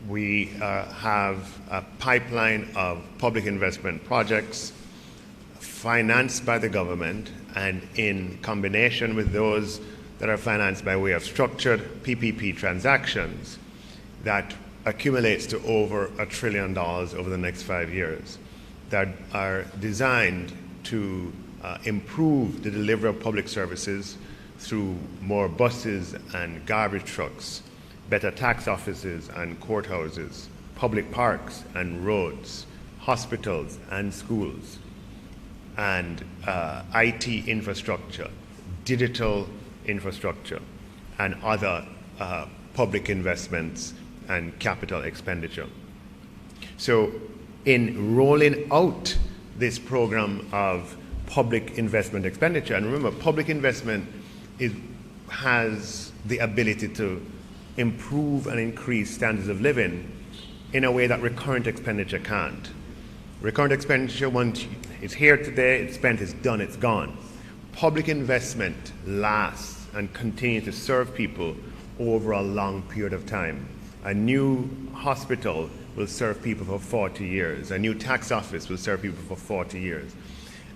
we have a pipeline of public investment projects financed by the government, and in combination with those that are financed by way of structured PPP transactions that accumulates to over $1 trillion over the next 5 years, that are designed to improve the delivery of public services through more buses and garbage trucks, better tax offices and courthouses, public parks and roads, hospitals and schools, and IT infrastructure, digital infrastructure, and other public investments and capital expenditure. So in rolling out this program of public investment expenditure, and remember, public investment has the ability to improve and increase standards of living in a way that recurrent expenditure can't. Recurrent expenditure, once it's here today, it's spent, it's done, it's gone. Public investment lasts and continues to serve people over a long period of time. A new hospital will serve people for 40 years. A new tax office will serve people for 40 years.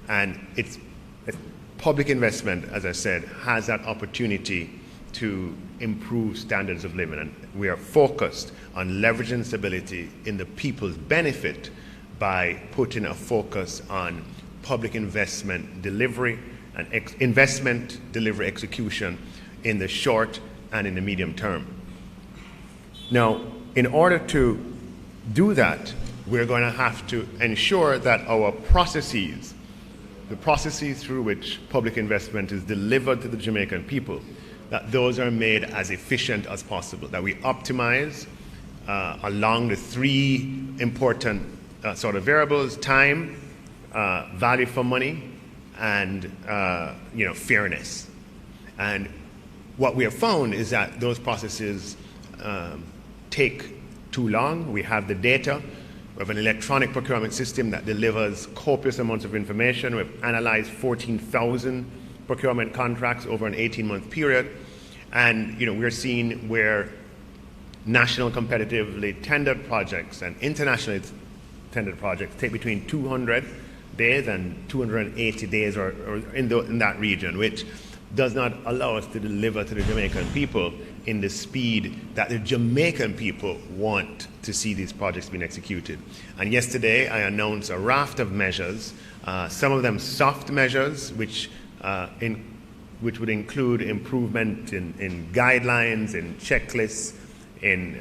And it's public investment, as I said, has that opportunity to improve standards of living. And we are focused on leveraging stability in the people's benefit by putting a focus on public investment delivery and investment delivery execution in the short and in the medium term. Now, in order to do that, we're going to have to ensure that our processes, the processes through which public investment is delivered to the Jamaican people, that those are made as efficient as possible, that we optimize along the three important sort of variables: time, value for money, and fairness. And what we have found is that those processes take too long. We have the data. We have an electronic procurement system that delivers copious amounts of information. We've analyzed 14,000 procurement contracts over an 18-month period. And we're seeing where national competitively tendered projects and internationally tendered projects take between 200 days and 280 days or in that region, which does not allow us to deliver to the Jamaican people in the speed that the Jamaican people want to see these projects being executed. And yesterday I announced a raft of measures, some of them soft measures, which would include improvement in guidelines, in checklists, in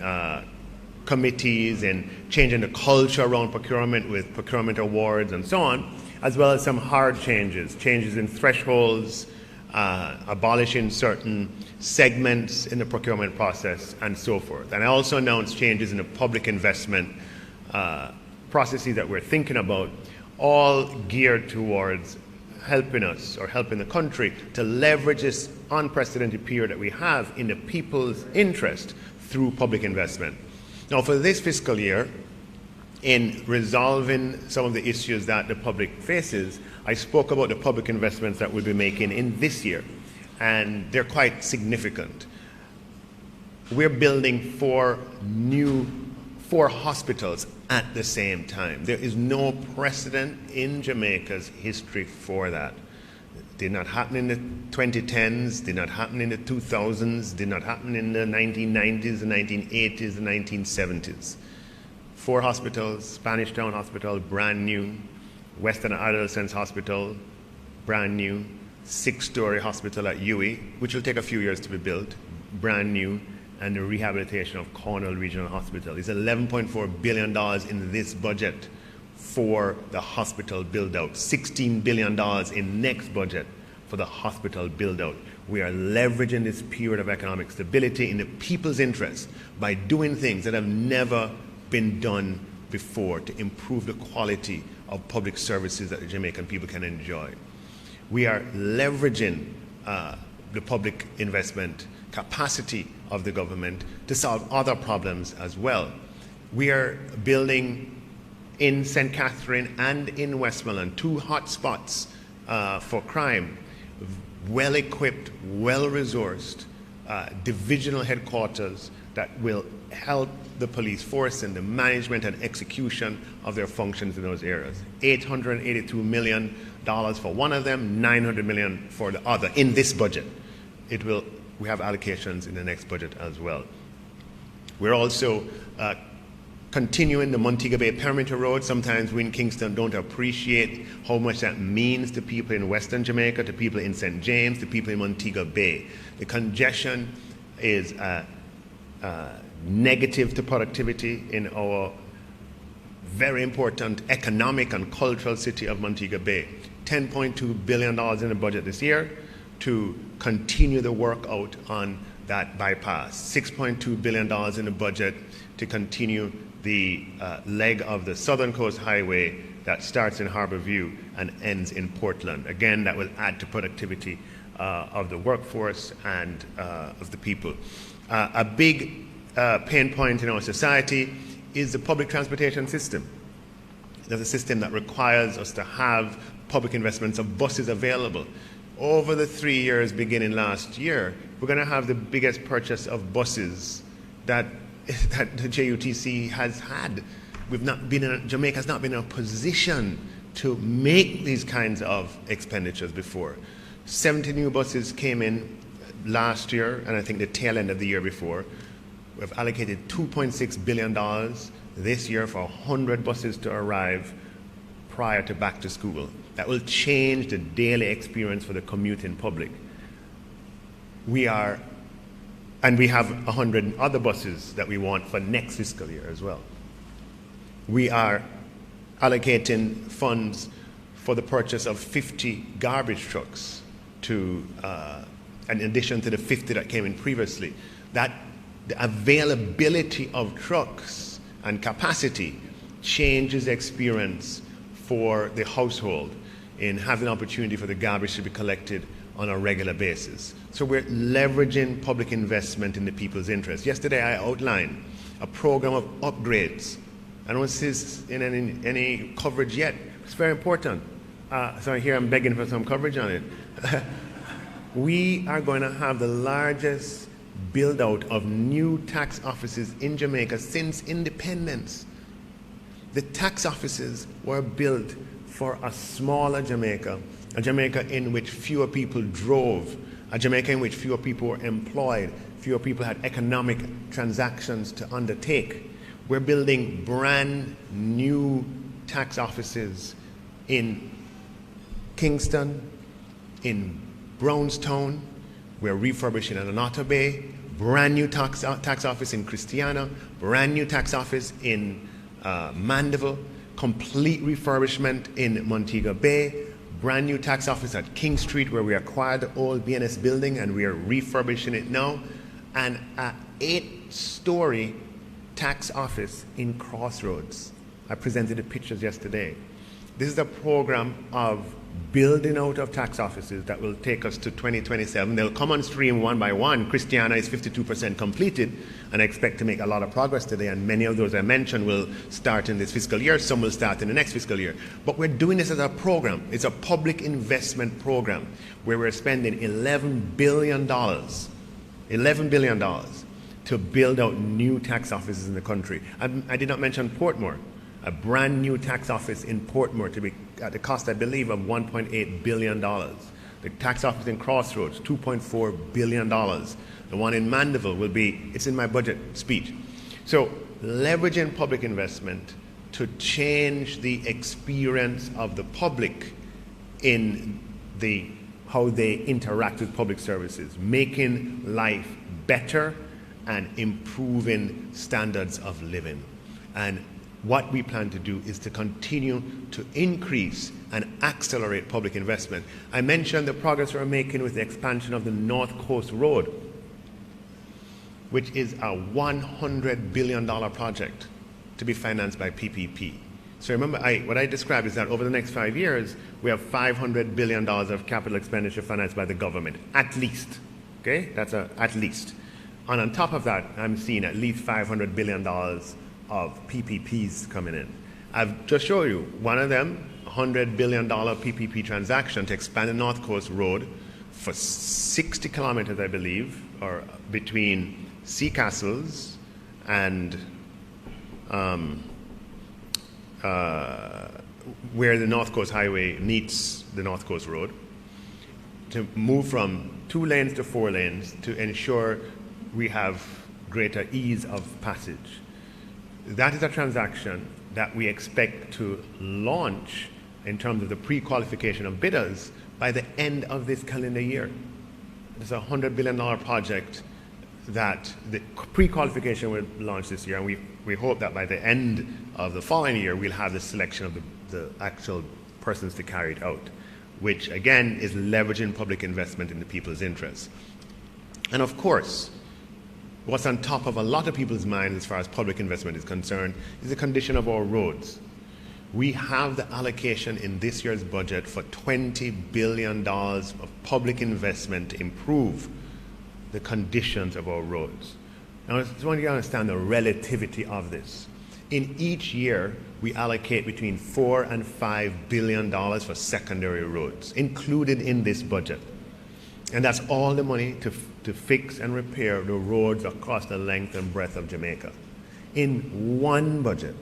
committees, in changing the culture around procurement with procurement awards and so on, as well as some hard changes in thresholds, abolishing certain segments in the procurement process, and so forth. And I also announced changes in the public investment processes that we're thinking about, all geared towards helping us or helping the country to leverage this unprecedented period that we have in the people's interest through public investment. Now, for this fiscal year, in resolving some of the issues that the public faces, I spoke about the public investments that we'll be making in this year, and they're quite significant. We're building four hospitals at the same time. There is no precedent in Jamaica's history for that. It did not happen in the 2010s, did not happen in the 2000s, did not happen in the 1990s, the 1980s, the 1970s. 4 hospitals: Spanish Town Hospital, brand new; Western Adolescents Hospital, brand new; 6-story hospital at UWI, which will take a few years to be built, brand new; and the rehabilitation of Cornwall Regional Hospital. It's $11.4 billion in this budget for the hospital build-out, $16 billion in next budget for the hospital build-out. We are leveraging this period of economic stability in the people's interest by doing things that have never been done before to improve the quality of public services that the Jamaican people can enjoy. We are leveraging the public investment capacity of the government to solve other problems as well. We are building in St. Catherine and in Westmoreland 2 hotspots for crime, well-equipped, well-resourced divisional headquarters that will help the police force in the management and execution of their functions in those areas. $882 million for one of them, $900 million for the other in this budget. We have allocations in the next budget as well. We're also continuing the Montego Bay Perimeter Road. Sometimes we in Kingston don't appreciate how much that means to people in Western Jamaica, to people in St. James, to people in Montego Bay. The congestion is negative to productivity in our very important economic and cultural city of Montego Bay. $10.2 billion in the budget this year to continue the work out on that bypass. $6.2 billion in the budget to continue the leg of the Southern Coast Highway that starts in Harbour View and ends in Portland. Again, that will add to productivity of the workforce and of the people. A big pain point in our society is the public transportation system. There's a system that requires us to have public investments of buses available. Over the 3 years beginning last year, we're going to have the biggest purchase of buses that the JUTC has had. Jamaica has not been in a position to make these kinds of expenditures before. 70 new buses came in last year, and I think the tail end of the year before. We've allocated $2.6 billion this year for 100 buses to arrive prior to back to school. That will change the daily experience for the commuting public. We are And we have 100 other buses that we want for next fiscal year as well. We are allocating funds for the purchase of 50 garbage trucks to, in addition to the 50 that came in previously. That the availability of trucks and capacity changes the experience for the household in having an opportunity for the garbage to be collected on a regular basis. So we're leveraging public investment in the people's interest. Yesterday I outlined a program of upgrades. I don't see this in any coverage yet. It's very important. So here I'm begging for some coverage on it. We are going to have the largest build out of new tax offices in Jamaica since independence. The tax offices were built for a smaller Jamaica, a Jamaica in which fewer people drove, a Jamaica in which fewer people were employed, fewer people had economic transactions to undertake. We're building brand new tax offices in Kingston, in Brownstown. We're refurbishing an Otter Bay, brand new tax office in Christiana, brand new tax office in Mandeville, complete refurbishment in Montego Bay, brand new tax office at King Street where we acquired the old BNS building and we are refurbishing it now, and an 8-story tax office in Crossroads. I presented the pictures yesterday. This is a program of building out of tax offices that will take us to 2027. They'll come on stream one by one. Christiana is 52% completed, and I expect to make a lot of progress today, and many of those I mentioned will start in this fiscal year. Some will start in the next fiscal year. But we're doing this as a program. It's a public investment program where we're spending $11 billion to build out new tax offices in the country. I did not mention Portmore. A brand new tax office in Portmore to be at the cost, I believe, of $1.8 billion. The tax office in Crossroads, $2.4 billion. The one in Mandeville will be, it's in my budget speech. So leveraging public investment to change the experience of the public in how they interact with public services, making life better and improving standards of living. And what we plan to do is to continue to increase and accelerate public investment. I mentioned the progress we're making with the expansion of the North Coast Road, which is a $100 billion project to be financed by PPP. So remember, what I described is that over the next 5 years, we have $500 billion of capital expenditure financed by the government, at least. Okay, that's at least. And on top of that, I'm seeing at least $500 billion of PPPs coming in. I've just showed you one of them, $100 billion PPP transaction to expand the North Coast Road for 60 kilometers, I believe, or between Sea Castles and where the North Coast Highway meets the North Coast Road, to move from 2 lanes to 4 lanes to ensure we have greater ease of passage. That is a transaction that we expect to launch in terms of the pre-qualification of bidders by the end of this calendar year. It's a $100 billion project that the pre-qualification will launch this year, and we hope that by the end of the following year we'll have the selection of the actual persons to carry it out, which again is leveraging public investment in the people's interests. And of course, what's on top of a lot of people's minds as far as public investment is concerned is the condition of our roads. We have the allocation in this year's budget for $20 billion of public investment to improve the conditions of our roads. Now, I just want you to understand the relativity of this. In each year, we allocate between $4 and $5 billion for secondary roads, included in this budget. And that's all the money to fix and repair the roads across the length and breadth of Jamaica. In one budget,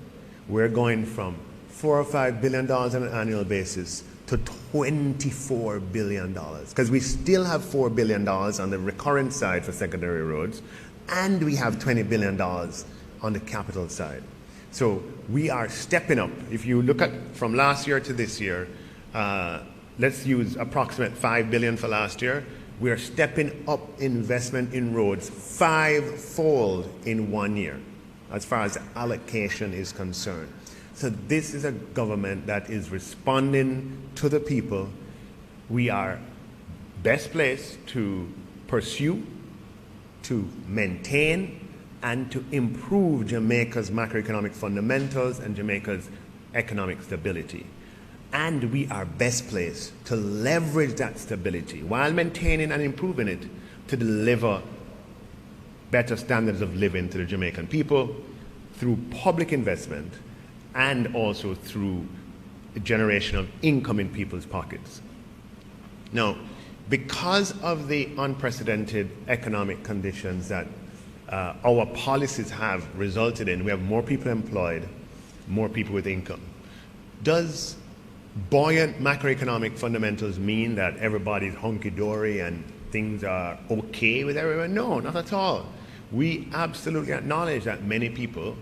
we're going from $4 or $5 billion on an annual basis to $24 billion, because we still have $4 billion on the recurrent side for secondary roads, and we have $20 billion on the capital side. So we are stepping up. If you look at from last year to this year, let's use approximate $5 billion for last year. We are stepping up investment in roads 5-fold in 1 year, as far as allocation is concerned. So this is a government that is responding to the people. We are best placed to pursue, to maintain, and to improve Jamaica's macroeconomic fundamentals and Jamaica's economic stability. And we are best placed to leverage that stability while maintaining and improving it to deliver better standards of living to the Jamaican people through public investment and also through the generation of income in people's pockets. Now, because of the unprecedented economic conditions that our policies have resulted in, we have more people employed, more people with income. Does buoyant macroeconomic fundamentals mean that everybody's hunky-dory and things are okay with everyone? No, not at all. We absolutely acknowledge that many people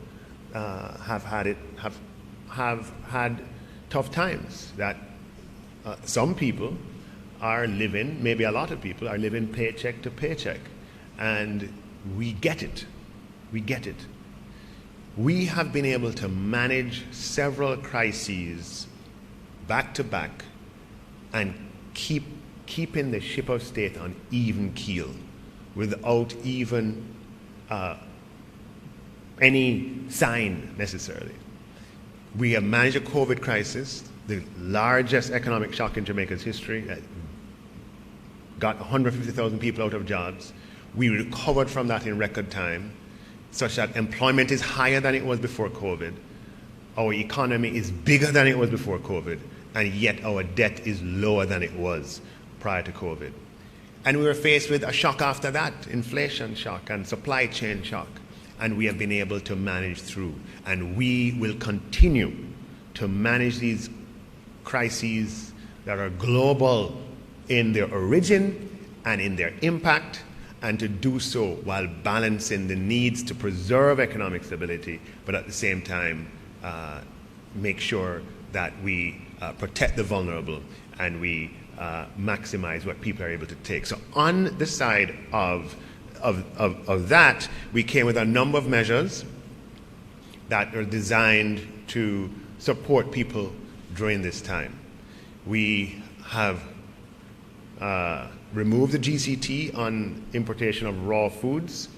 have had tough times, that some people are living, maybe a lot of people are living paycheck to paycheck, and we get it. We get it. We have been able to manage several crises back to back and keeping the ship of state on even keel without even any sign necessarily. We have managed a COVID crisis, the largest economic shock in Jamaica's history, that got 150,000 people out of jobs. We recovered from that in record time, such that employment is higher than it was before COVID. Our economy is bigger than it was before COVID, and yet our debt is lower than it was prior to COVID. And we were faced with a shock after that, inflation shock and supply chain shock, and we have been able to manage through. And we will continue to manage these crises that are global in their origin and in their impact, and to do so while balancing the needs to preserve economic stability, but at the same time make sure that we protect the vulnerable and we maximize what people are able to take. So on the side of that, we came with a number of measures that are designed to support people during this time. We have removed the GCT on importation of raw foods.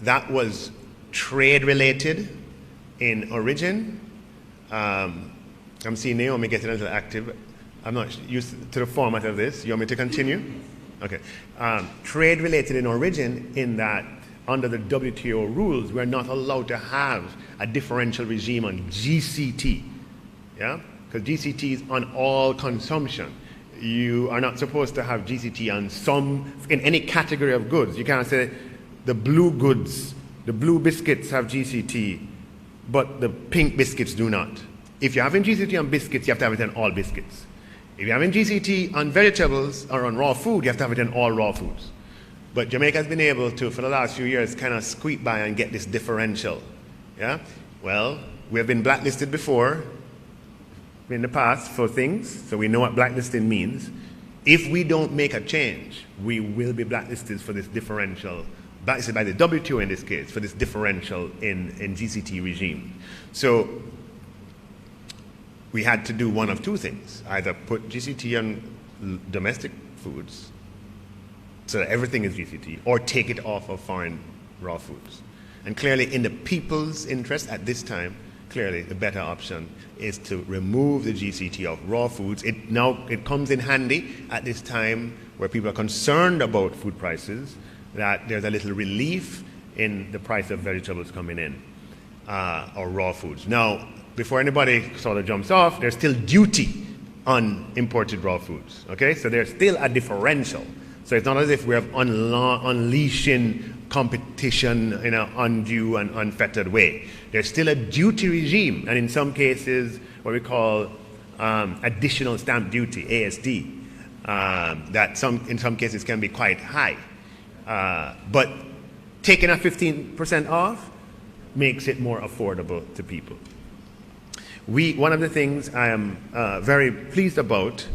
That was trade related in origin. I'm seeing Naomi getting a little active. I'm not used to the format of this. You want me to continue? Okay. Trade related in origin, in that under the WTO rules, we're not allowed to have a differential regime on GCT. Yeah? Because GCT is on all consumption. You are not supposed to have GCT on some, in any category of goods. You can't say the blue goods, the blue biscuits have GCT, but the pink biscuits do not. If you're having GCT on biscuits, you have to have it on all biscuits. If you're having GCT on vegetables or on raw food, you have to have it on all raw foods. But Jamaica has been able to, for the last few years, kind of squeak by and get this differential. Yeah? Well, we have been blacklisted before, in the past, for things, so we know what blacklisting means. If we don't make a change, we will be blacklisted for this differential, blacklisted by the WTO in this case, for this differential in GCT regime. So we had to do one of two things: either put GCT on domestic foods so that everything is GCT, or take it off of foreign raw foods. And clearly, in the people's interest at this time, clearly the better option is to remove the GCT of raw foods. It comes in handy at this time where people are concerned about food prices, that there's a little relief in the price of vegetables coming in, or raw foods. Now, before anybody sort of jumps off, there's still duty on imported raw foods, okay? So there's still a differential. So it's not as if we're unleashing competition in an undue and unfettered way. There's still a duty regime, and in some cases, what we call additional stamp duty, ASD, that in some cases can be quite high. But taking a 15% off makes it more affordable to people. One of the things I am very pleased about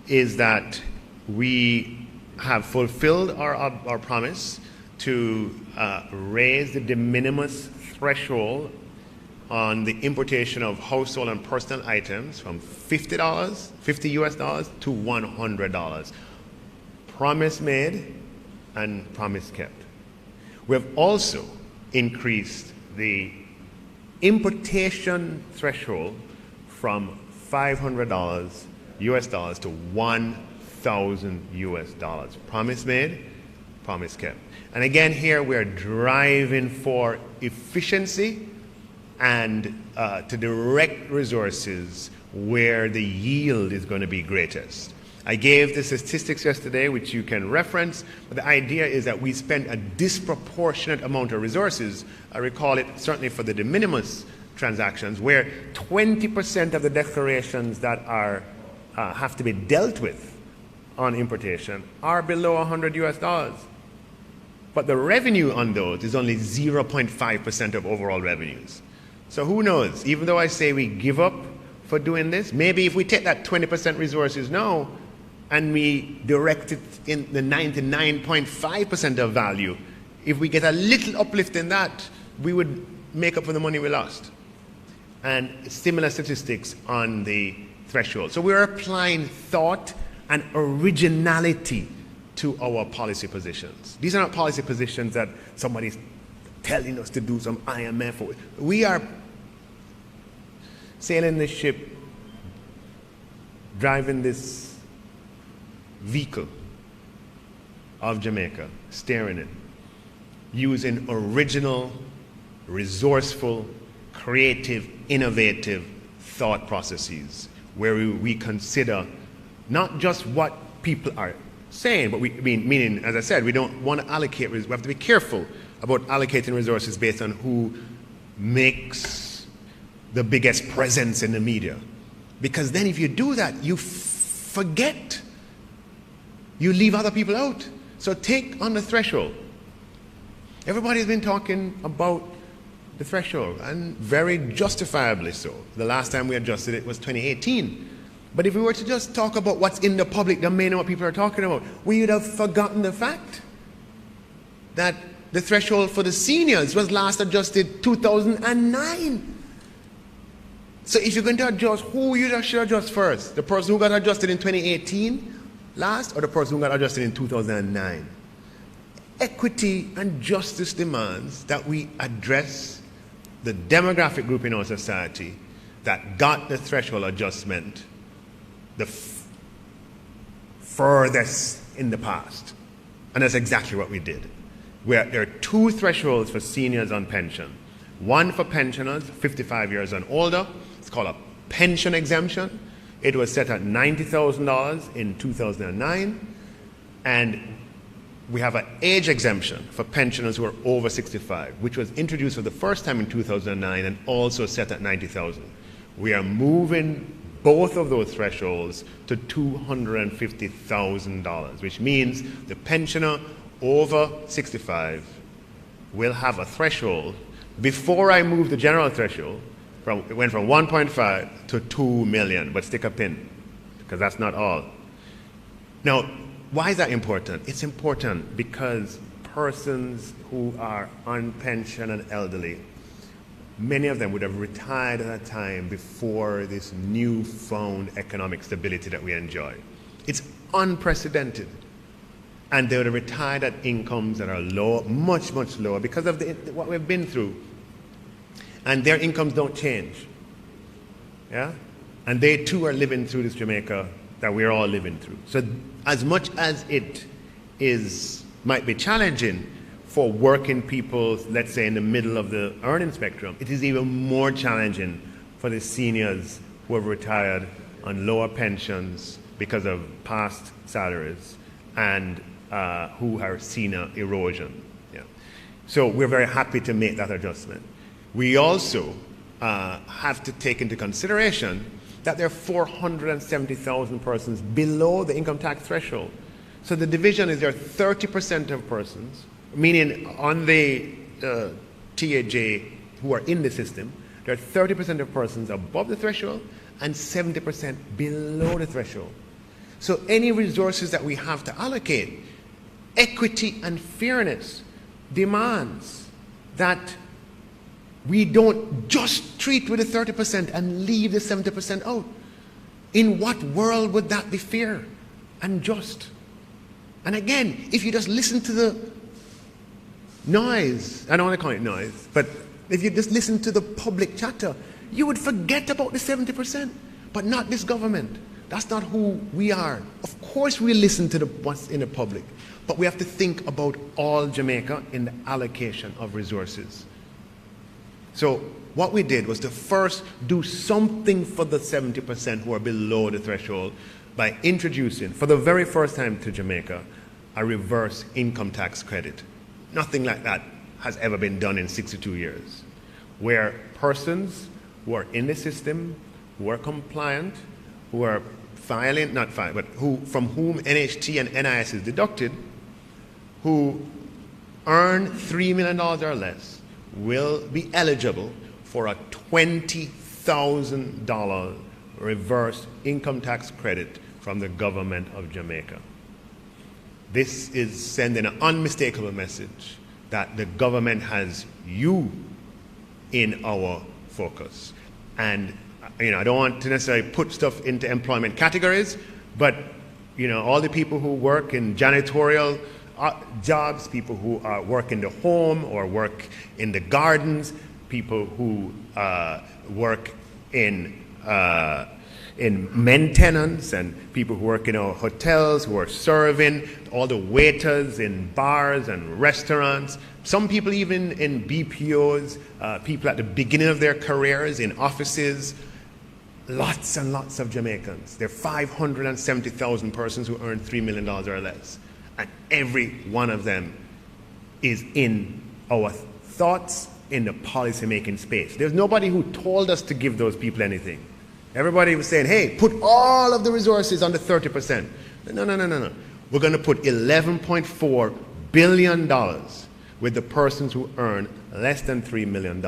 is that we have fulfilled our promise to raise the de minimis threshold on the importation of household and personal items from $50 US to $100. Promise made and promise kept. We have also increased the importation threshold from $500 US to $1,000 US. Promise made, promise kept. And again, here we're driving for efficiency and to direct resources where the yield is going to be greatest. I gave the statistics yesterday, which you can reference, but the idea is that we spend a disproportionate amount of resources. I recall it certainly for the de minimis transactions, where 20% of the declarations that are have to be dealt with on importation are below $100 US. But the revenue on those is only 0.5% of overall revenues. So who knows? Even though I say we give up for doing this, maybe if we take that 20% resources now and we direct it in the 99.5% of value, if we get a little uplift in that, we would make up for the money we lost. And similar statistics on the threshold. So we're applying thought and originality to our policy positions. These are not policy positions that somebody's telling us to do some IMF. We are sailing the ship, driving this vehicle of Jamaica, steering it, using original, resourceful, creative, innovative thought processes where we consider not just what people are saying, but meaning, as I said, we don't want to allocate, we have to be careful about allocating resources based on who makes the biggest presence in the media. Because then if you do that, you forget. You leave other people out. So take on the threshold. Everybody's been talking about the threshold, and very justifiably so. The last time we adjusted it was 2018. But if we were to just talk about what's in the public domain and what people are talking about, we would have forgotten the fact that the threshold for the seniors was last adjusted 2009. So if you're going to adjust, who you should adjust first? The person who got adjusted in 2018 last, or the person who got adjusted in 2009? Equity and justice demands that we address the demographic group in our society that got the threshold adjustment the furthest in the past. And that's exactly what we did. There are two thresholds for seniors on pension. One for pensioners 55 years and older. It's called a pension exemption. It was set at $90,000 in 2009. And we have an age exemption for pensioners who are over 65, which was introduced for the first time in 2009 and also set at $90,000. We are moving both of those thresholds to $250,000, which means the pensioner over 65 will have a threshold. Before I moved the general threshold, it went from 1.5 to 2 million, but stick a pin, because that's not all. Now, why is that important? It's important because persons who are on pension and elderly, many of them would have retired at a time before this newfound economic stability that we enjoy. It's unprecedented. And they would have retired at incomes that are low, much, much lower because of what we've been through. And their incomes don't change. Yeah? And they too are living through this Jamaica that we're all living through. So as much as it might be challenging for working people, let's say in the middle of the earning spectrum, it is even more challenging for the seniors who have retired on lower pensions because of past salaries and who are senior erosion. Yeah. So we're very happy to make that adjustment. We also have to take into consideration that there are 470,000 persons below the income tax threshold. So the division is there are 30% of persons, meaning on the TAJ who are in the system, there are 30% of persons above the threshold and 70% below the threshold. So any resources that we have to allocate, equity and fairness demands that we don't just treat with the 30% and leave the 70% out. In what world would that be fair and just? And again, if you just listen to the noise, I don't want to call it noise, but if you just listen to the public chatter, you would forget about the 70%, but not this government. That's not who we are. Of course we listen to what's in the public, but we have to think about all Jamaica in the allocation of resources. So what we did was to first do something for the 70% who are below the threshold by introducing, for the very first time to Jamaica, a reverse income tax credit. Nothing like that has ever been done in 62 years, where persons who are in the system, who are compliant, who are filing, not filing, but from whom NHT and NIS is deducted, who earn $3 million or less, will be eligible for a $20,000 reverse income tax credit from the government of Jamaica. This is sending an unmistakable message that the government has you in our focus. And I don't want to necessarily put stuff into employment categories, but all the people who work in janitorial jobs, people who work in the home or work in the gardens, people who work in maintenance, and people who work in our hotels, who are serving, all the waiters in bars and restaurants, some people even in BPOs, people at the beginning of their careers in offices, lots and lots of Jamaicans. There are 570,000 persons who earn $3 million or less. And every one of them is in our thoughts in the policy-making space. There's nobody who told us to give those people anything. Everybody was saying, hey, put all of the resources on the 30%. No. We're going to put $11.4 billion with the persons who earn less than $3 million.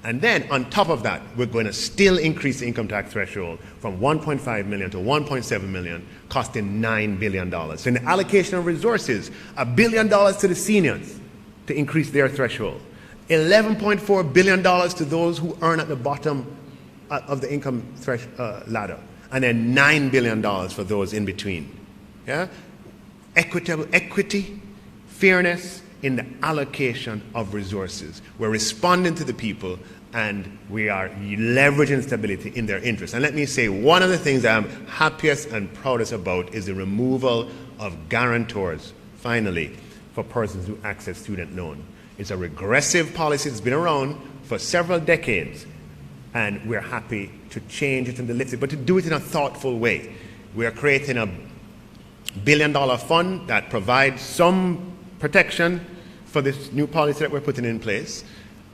And then, on top of that, we're going to still increase the income tax threshold from $1.5 million to $1.7 million, costing $9 billion. So in the allocation of resources, $1 billion to the seniors to increase their threshold, $11.4 billion to those who earn at the bottom of the income ladder, and then $9 billion for those in between. Yeah? Equity, fairness in the allocation of resources. We're responding to the people, and we are leveraging stability in their interest. And let me say, one of the things that I'm happiest and proudest about is the removal of guarantors, finally, for persons who access student loan. It's a regressive policy that's been around for several decades, and we're happy to change it and to lift it, but to do it in a thoughtful way. We are creating a $1 billion fund that provides some protection for this new policy that we're putting in place,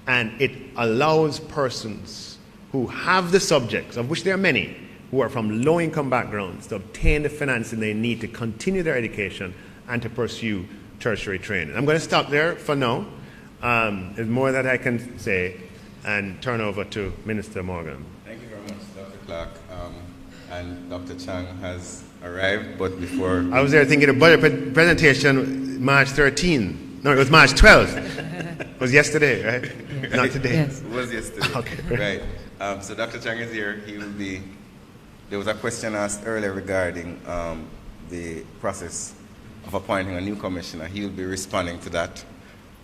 and it allows persons who have the subjects, of which there are many, who are from low-income backgrounds, to obtain the financing they need to continue their education and to pursue tertiary training. I'm going to stop there for now. There's more that I can say, and turn over to Minister Morgan. Thank you very much, Dr. Clark. And Dr. Chang has arrived, but before... I was there thinking of budget presentation March 13. No, it was March 12th. It was yesterday, right? Not today. Yes. It was yesterday. Okay. Right. So Dr. Chang is here. He will be... There was a question asked earlier regarding the process of appointing a new commissioner. He will be responding to that.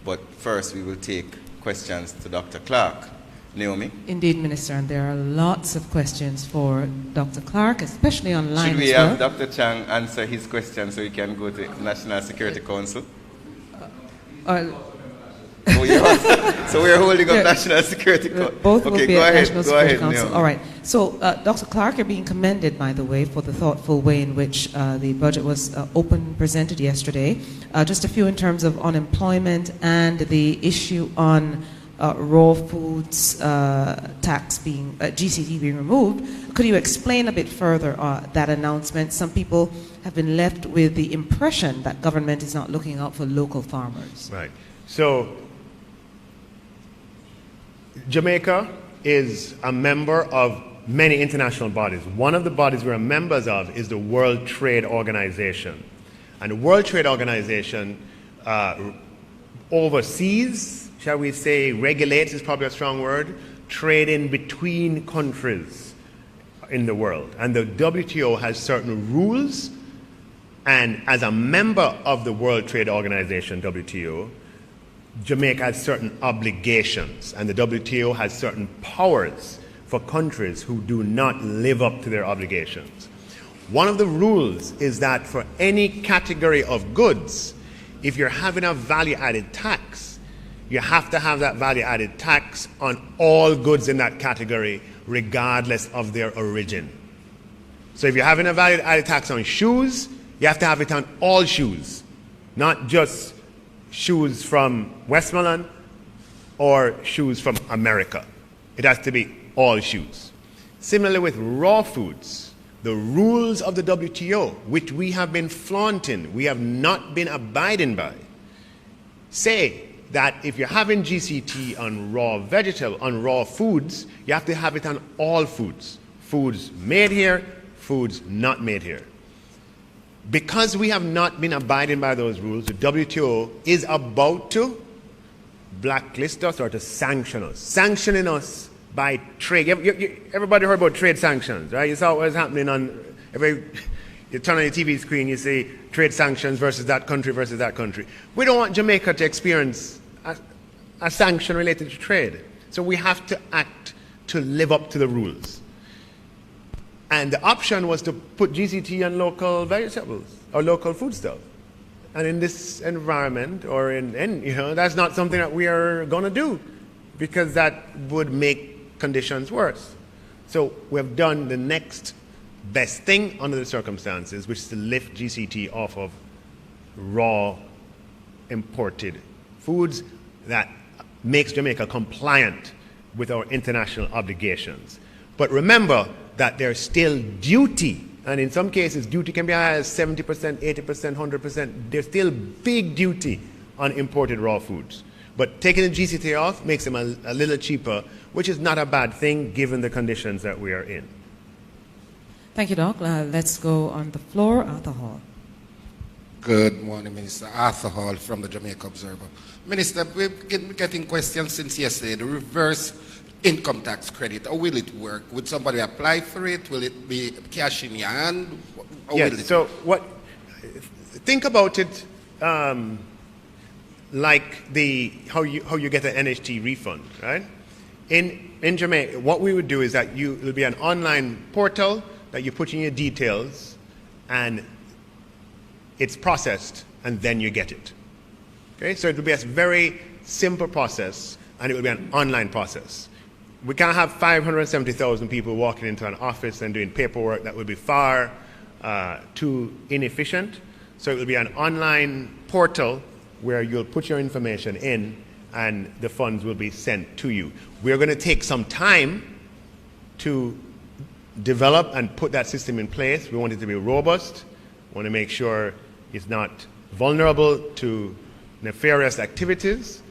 But first, we will take questions to Dr. Clark. Naomi? Indeed, Minister, and there are lots of questions for Dr. Clark, especially online. Should we have Dr. Chang answer his question so he can go to National Security Council? So we are holding up National Security Council. Both will be at National Security Council. Naomi. All right. So, Dr. Clark, you're being commended, by the way, for the thoughtful way in which the budget was presented yesterday. Just a few in terms of unemployment and the issue on raw foods tax being, GCT being removed. Could you explain a bit further that announcement? Some people have been left with the impression that government is not looking out for local farmers. Right. So, Jamaica is a member of many international bodies. One of the bodies we're members of is the World Trade Organization. And the World Trade Organization oversees, shall we say, regulates is probably a strong word, trading between countries in the world. And the WTO has certain rules, and as a member of the World Trade Organization, WTO, Jamaica has certain obligations, and the WTO has certain powers for countries who do not live up to their obligations. One of the rules is that for any category of goods, if you're having a value-added tax, you have to have that value-added tax on all goods in that category, regardless of their origin. So if you're having a value-added tax on shoes, you have to have it on all shoes, not just shoes from Westmoreland or shoes from America. It has to be all shoes. Similarly with raw foods, the rules of the WTO, which we have been flaunting, we have not been abiding by, say that if you're having GCT on raw foods, you have to have it on all foods. Foods made here, foods not made here. Because we have not been abiding by those rules, the WTO is about to blacklist us or to sanction us. Sanctioning us by trade. Everybody heard about trade sanctions, right? You saw what was happening on you turn on your TV screen, you see trade sanctions versus that country versus that country. We don't want Jamaica to experience a sanction related to trade. So we have to act to live up to the rules. And the option was to put GCT on local vegetables or local foodstuff. And in this environment, or that's not something that we are going to do, because that would make conditions worse. So we have done the next best thing under the circumstances, which is to lift GCT off of raw imported foods that makes Jamaica compliant with our international obligations. But remember that there's still duty, and in some cases duty can be high as 70%, 80%, 100%. There's still big duty on imported raw foods. But taking the GCT off makes them a little cheaper, which is not a bad thing given the conditions that we are in. Thank you, Doc. Let's go on the floor. Arthur Hall. Good morning, Minister. Arthur Hall from the Jamaica Observer. Minister, we've been getting questions since yesterday. The reverse income tax credit, how will it work? Would somebody apply for it? Will it be cash in your hand? Yes, so think about it like how you get an NHT refund, right? In Jamaica, what we would do is that it will be an online portal that you put in your details, and it's processed, and then you get it. Okay, so it will be a very simple process, and it will be an online process. We can't have 570,000 people walking into an office and doing paperwork. That would be far too inefficient. So it will be an online portal where you'll put your information in and the funds will be sent to you. We're going to take some time to develop and put that system in place. We want it to be robust. We want to make sure it's not vulnerable to nefarious activities.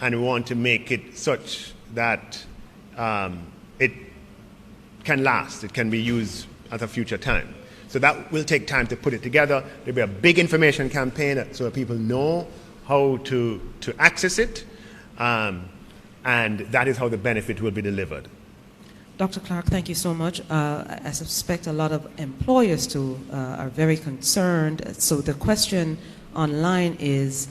And we want to make it such that it can last. It can be used at a future time. So that will take time to put it together. There'll be a big information campaign so that people know how to access it. And that is how the benefit will be delivered. Dr. Clark, thank you so much. I suspect a lot of employers too are very concerned. So the question online is,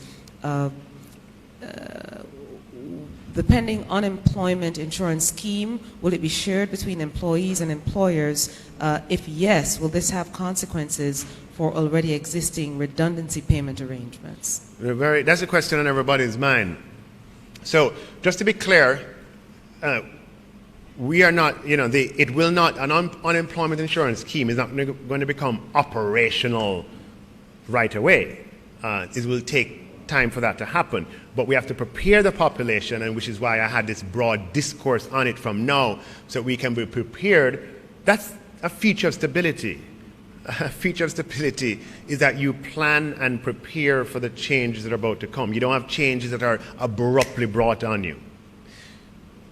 the pending unemployment insurance scheme, will it be shared between employees and employers? If yes, will this have consequences for already existing redundancy payment arrangements? That's a question on everybody's mind. So just to be clear, we are not, it will not, an unemployment insurance scheme is not going to become operational right away. It will take time for that to happen. But we have to prepare the population, and which is why I had this broad discourse on it from now, so we can be prepared. That's a feature of stability. A feature of stability is that you plan and prepare for the changes that are about to come. You don't have changes that are abruptly brought on you.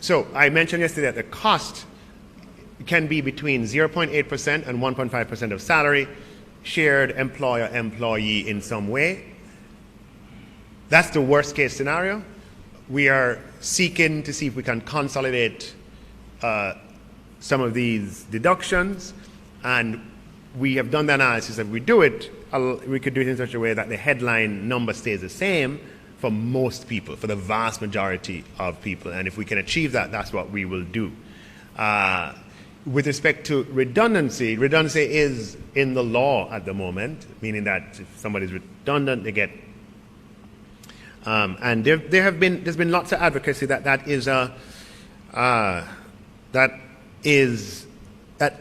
So I mentioned yesterday that the cost can be between 0.8% and 1.5% of salary, shared employer-employee in some way. That's the worst case scenario. We are seeking to see if we can consolidate some of these deductions, and we have done the analysis. If we do it, we could do it in such a way that the headline number stays the same for most people, for the vast majority of people. And if we can achieve that, that's what we will do. With respect to redundancy, redundancy is in the law at the moment, meaning that if somebody's redundant, they get. And there's been lots of advocacy that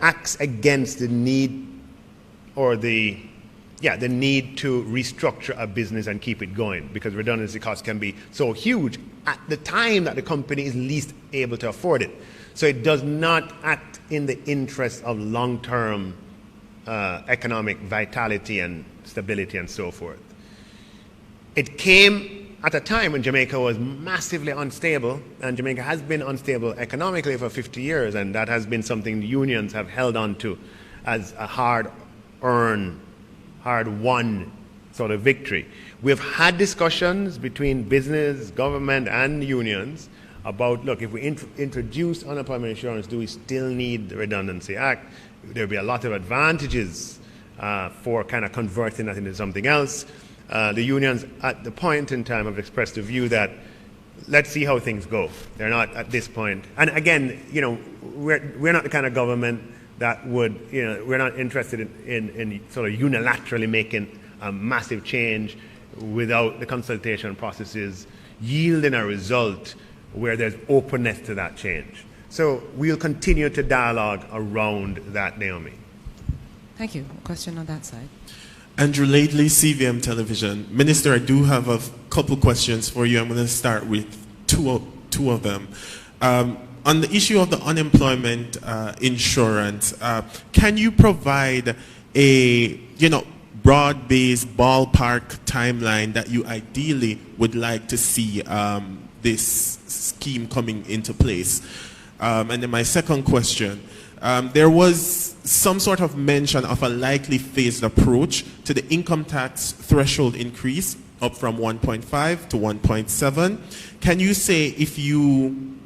acts against the need or the need to restructure a business and keep it going, because redundancy costs can be so huge at the time that the company is least able to afford it. So it does not act in the interest of long-term economic vitality and stability and so forth. It came at a time when Jamaica was massively unstable, and Jamaica has been unstable economically for 50 years, and that has been something the unions have held on to as a hard-earned, hard-won sort of victory. We've had discussions between business, government, and unions about, look, if we introduce unemployment insurance, do we still need the Redundancy Act? There'll be a lot of advantages for kind of converting that into something else. The unions at the point in time have expressed the view that let's see how things go. They're not at this point. And again, we're not the kind of government that would, we're not interested in sort of unilaterally making a massive change without the consultation processes yielding a result where there's openness to that change. So we'll continue to dialogue around that, Naomi. Thank you. Question on that side. Andrew Laidley, CVM Television. Minister, I do have a couple questions for you. I'm going to start with two of them. On the issue of the unemployment insurance, can you provide a broad-based ballpark timeline that you ideally would like to see this scheme coming into place? And then my second question, there was some sort of mention of a likely phased approach to the income tax threshold increase up from 1.5 to 1.7.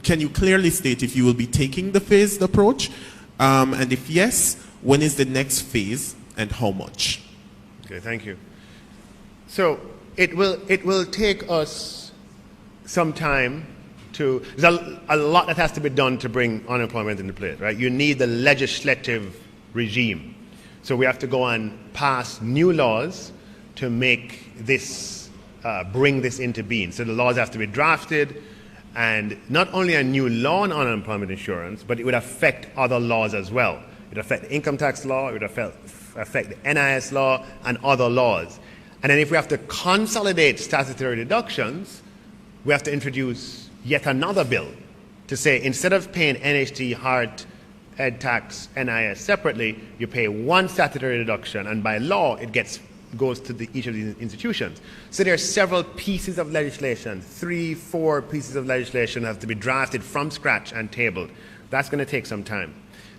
Can you clearly state if you will be taking the phased approach? And if yes, when is the next phase and how much? Okay, thank you. So it will take us some time there's a lot that has to be done to bring unemployment into place, right? You need the legislative regime. So we have to go and pass new laws to make this, bring this into being. So the laws have to be drafted, and not only a new law on unemployment insurance, but it would affect other laws as well. It would affect the income tax law, it would affect the NIS law, and other laws. And then if we have to consolidate statutory deductions, we have to introduce yet another bill to say instead of paying NHT, HART, Ed Tax, NIS separately, you pay one statutory deduction, and by law it goes to each of these institutions. So there are several pieces of legislation, 3-4 pieces of legislation have to be drafted from scratch and tabled. That's going to take some time.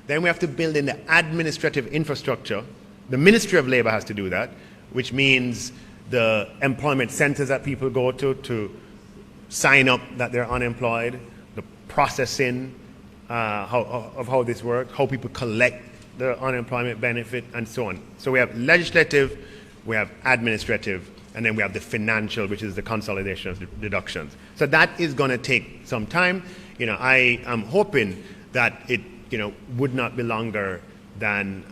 Then we have to build in the administrative infrastructure. The Ministry of Labor has to do that, which means the employment centers that people go to sign up that they're unemployed, the processing of how this works, how people collect the unemployment benefit, and so on. So we have legislative, we have administrative, and then we have the financial, which is the consolidation of deductions. So that is going to take some time. I am hoping that it would not be longer than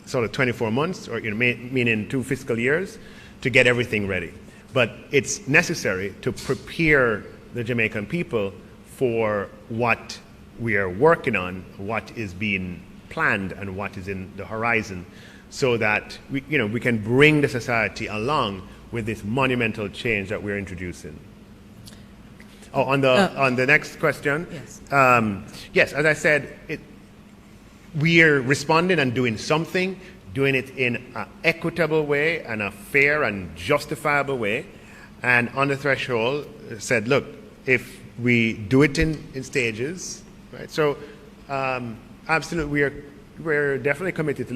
sort of 24 months, or meaning 2 fiscal years, to get everything ready. But it's necessary to prepare the Jamaican people for what we are working on, what is being planned, and what is in the horizon, so that we can bring the society along with this monumental change that we're introducing. Oh, on the next question, yes, yes, as I said, we are responding and doing something. Doing it in an equitable way and a fair and justifiable way. And on the threshold said, look, if we do it in stages, right? So absolutely, we're definitely committed to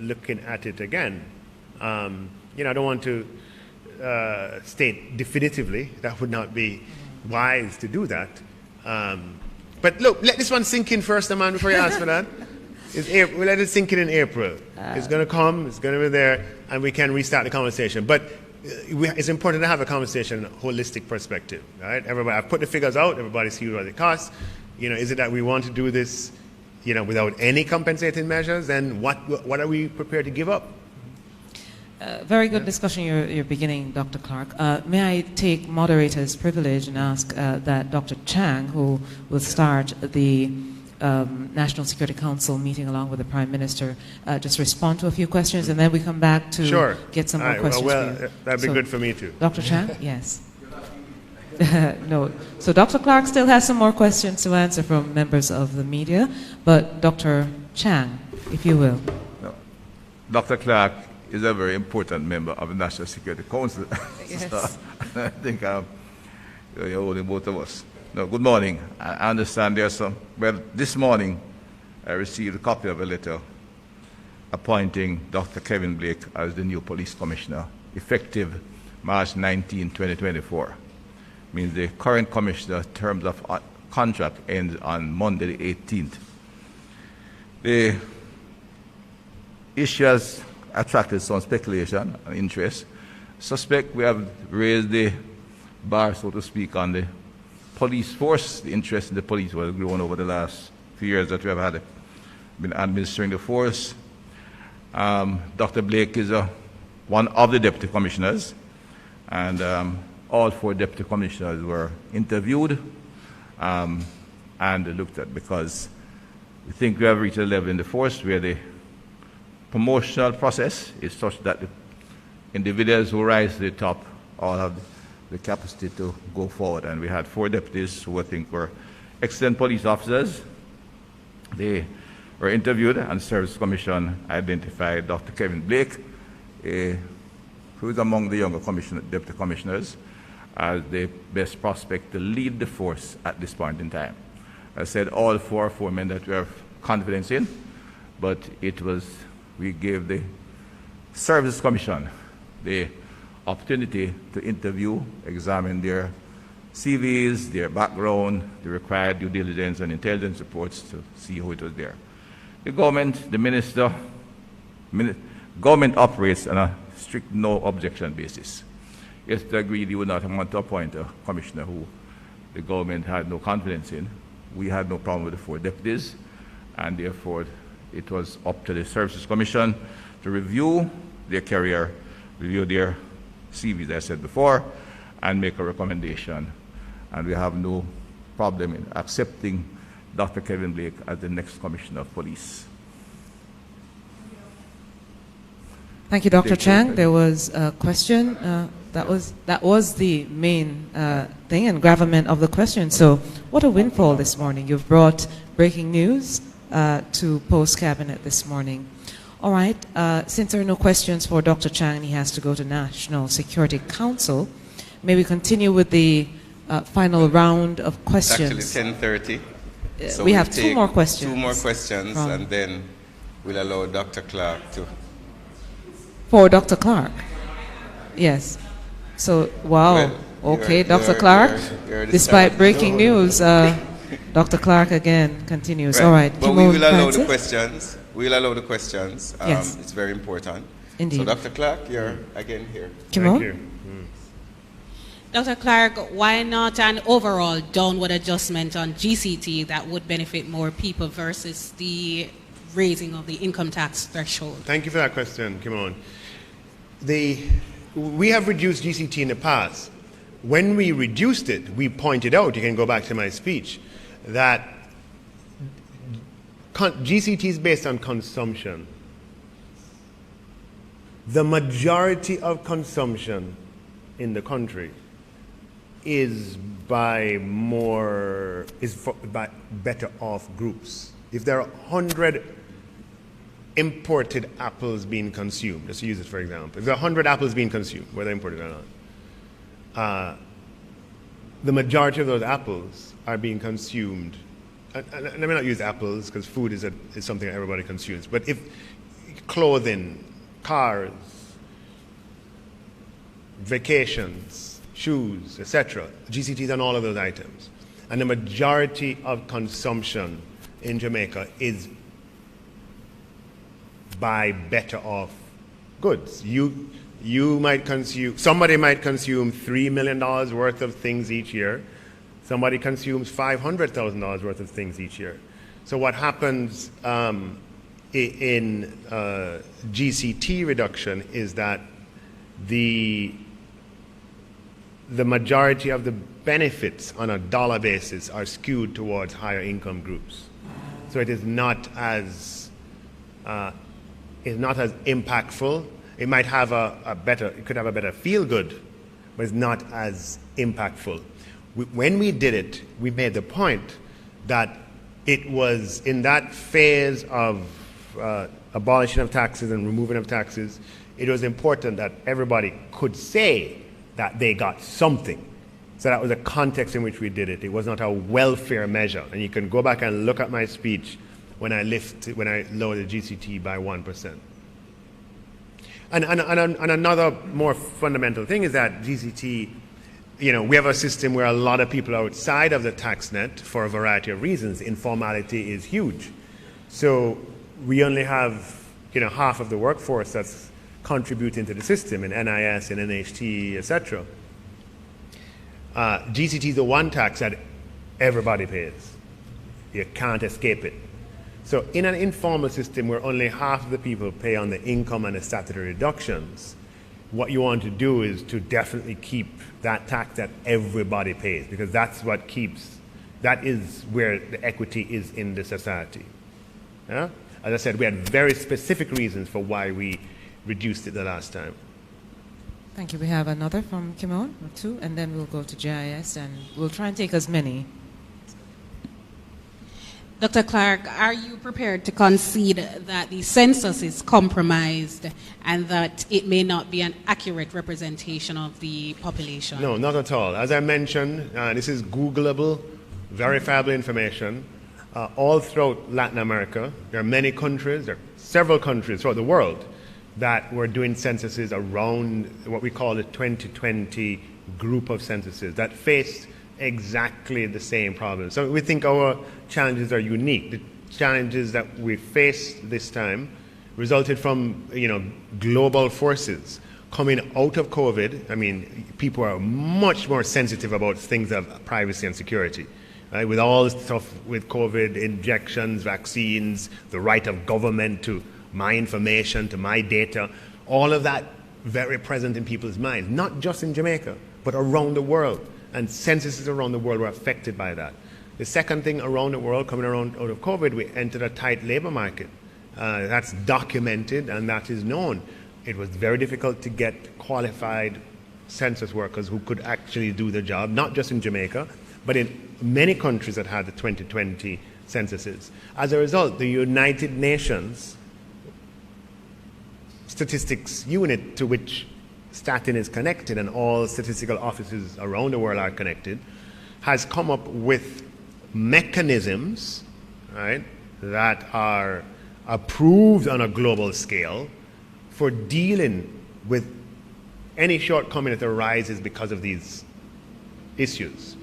looking at it again. You know, I don't want to state definitively that would not be wise to do that. But look, let this one sink in first, man, before you ask for that. We'll let it sink in April. It's going to come, it's going to be there, and we can restart the conversation. But it's important to have a conversation in a holistic perspective, right? Everybody, I've put the figures out, everybody sees what it costs. You know, is it that we want to do this, you know, without any compensating measures? Then what are we prepared to give up? Very good discussion you're beginning, Dr. Clark. May I take moderator's privilege and ask that Dr. Chang, who will start the National Security Council meeting along with the Prime Minister, just respond to a few questions, and then we come back to get some more questions well, for you. That'd be good for me too. Dr. Chang? Yes. No. So Dr. Clark still has some more questions to answer from members of the media, but Dr. Chang, if you will. No. Dr. Clark is a very important member of the National Security Council. Yes. So I think you're holding both of us. No, good morning. I understand there's some. Well, this morning I received a copy of a letter appointing Dr. Kevin Blake as the new police commissioner, effective March 19, 2024. Means the current commissioner terms of contract ends on Monday the 18th. The issue has attracted some speculation and interest. Suspect we have raised the bar, so to speak, on the police force. The interest in the police was grown over the last few years that we have been administering the force. Dr. Blake is one of the deputy commissioners, and all 4 deputy commissioners were interviewed and looked at, because we think we have reached a level in the force where the promotional process is such that the individuals who rise to the top all have the capacity to go forward. And we had 4 deputies who I think were excellent police officers. They were interviewed, and the Service Commission identified Dr. Kevin Blake, who is among the younger deputy commissioners, as the best prospect to lead the force at this point in time. I said all 4 men that we have confidence in, but we gave the Service Commission the opportunity to interview, examine their CVs, their background, the required due diligence and intelligence reports to see who it was there. The government, the minister, government operates on a strict no objection basis. If they agreed you would not want to appoint a commissioner who the government had no confidence in, we had no problem with the 4 deputies, and therefore it was up to the Services Commission to review their career, review their CVs, as I said before, and make a recommendation. And we have no problem in accepting Dr. Kevin Blake as the next Commissioner of Police. Thank you, Dr. Chang. There was a question. That was the main thing and gravamen of the question. So what a windfall this morning. You've brought breaking news to post-cabinet this morning. All right, since there are no questions for Dr. Chang and he has to go to National Security Council, may we continue with the final round of questions? It's actually 10:30. So we have 2 more questions. 2 more questions, and then we'll allow Dr. Clark to. For Dr. Clark? Yes. So, wow. Well, okay, Dr. Clark, despite breaking news, Dr. Clark again continues. Right. All right. But we will allow the questions. We'll allow the questions. Yes. It's very important. Indeed. So, Dr. Clark, you're again here. Thank you. Dr. Clark, why not an overall downward adjustment on GCT that would benefit more people versus the raising of the income tax threshold? Thank you for that question, Kimon. We have reduced GCT in the past. When we reduced it, we pointed out, you can go back to my speech, that GCT is based on consumption. The majority of consumption in the country is by better off groups. If there are 100 imported apples being consumed, let's use it for example. If there are 100 apples being consumed, whether imported or not, the majority of those apples are being consumed. And let me not use apples because food is something that everybody consumes. But if clothing, cars, vacations, shoes, etc., GCTs on all of those items. And the majority of consumption in Jamaica is buy better off goods. Somebody might consume $3 million worth of things each year. Somebody consumes $500,000 worth of things each year. So what happens in GCT reduction is that the majority of the benefits on a dollar basis are skewed towards higher income groups. So it is not as impactful. It might have it could have a better feel good, but it's not as impactful. When we did it, we made the point that it was in that phase of abolition of taxes and removing of taxes, it was important that everybody could say that they got something. So that was the context in which we did it. It was not a welfare measure. And you can go back and look at my speech when I lowered the GCT by 1%. And another more fundamental thing is that GCT, we have a system where a lot of people are outside of the tax net for a variety of reasons. Informality is huge. So we only have, half of the workforce that's contributing to the system in NIS and NHT, etc. GCT is the one tax that everybody pays. You can't escape it. So in an informal system where only half of the people pay on the income and the statutory deductions, what you want to do is to definitely keep that tax that everybody pays, because that is where the equity is in the society. Yeah? As I said, we had very specific reasons for why we reduced it the last time. Thank you. We have another from Kimon, or two, and then we'll go to GIS, and we'll try and take as many. Dr. Clark, are you prepared to concede that the census is compromised and that it may not be an accurate representation of the population? No, not at all. As I mentioned, this is Googleable, verifiable information. All throughout Latin America, there are many countries, there are several countries throughout the world that were doing censuses around what we call the 2020 group of censuses that faced exactly the same problems. So we think our challenges are unique. The challenges that we faced this time resulted from global forces coming out of COVID. I mean, people are much more sensitive about things of privacy and security. Right? With all this stuff with COVID, injections, vaccines, the right of government to my information, to my data, all of that very present in people's minds, not just in Jamaica, but around the world. And censuses around the world were affected by that. The second thing around the world, coming around out of COVID, we entered a tight labor market. That's documented and that is known. It was very difficult to get qualified census workers who could actually do the job, not just in Jamaica, but in many countries that had the 2020 censuses. As a result, the United Nations statistics unit, to which Statin is connected and all statistical offices around the world are connected, has come up with mechanisms, right, that are approved on a global scale for dealing with any shortcoming that arises because of these issues.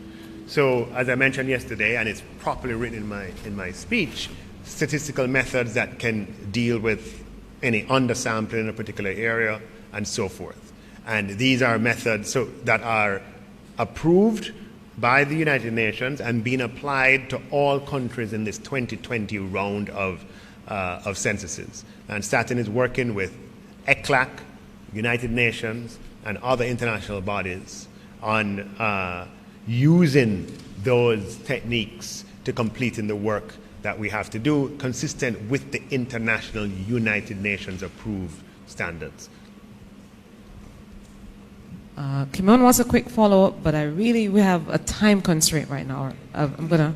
So, as I mentioned yesterday, and it's properly written in my speech, statistical methods that can deal with any undersampling in a particular area and so forth. And these are methods that are approved by the United Nations and being applied to all countries in this 2020 round of censuses. And Statin is working with ECLAC, United Nations, and other international bodies on using those techniques to completing the work that we have to do, consistent with the international United Nations approved standards. Kimon wants a quick follow-up, but we have a time constraint right now. I'm gonna.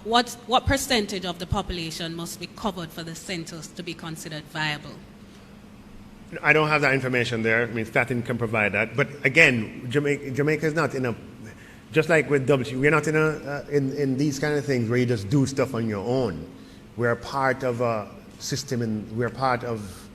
What percentage of the population must be covered for the census to be considered viable? I don't have that information there. I mean, Statin can provide that. But again, Jamaica is not in a just like with WTV, we're not in these kind of things where you just do stuff on your own. We're part of a system, and we're part of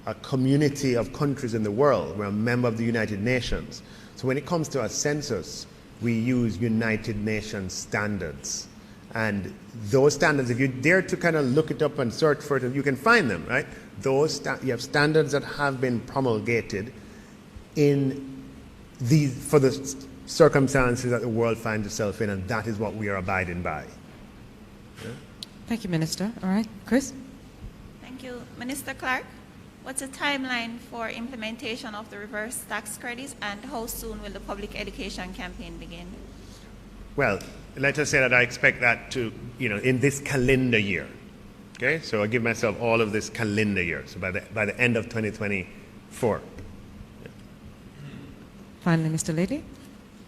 a community of countries in the world. We're a member of the United Nations. So when it comes to a census, we use United Nations standards. And those standards, if you dare to kind of look it up and search for it, you can find them, right? You have standards that have been promulgated for the circumstances that the world finds itself in, and that is what we are abiding by. Yeah? Thank you, Minister. All right, Chris? Thank you. Minister Clark, what's the timeline for implementation of the reverse tax credits, and how soon will the public education campaign begin? Well, let us say that I expect that to, in this calendar year. Okay, so I give myself all of this calendar year, so by the end of 2024. Yeah. Finally, Mr. Lady.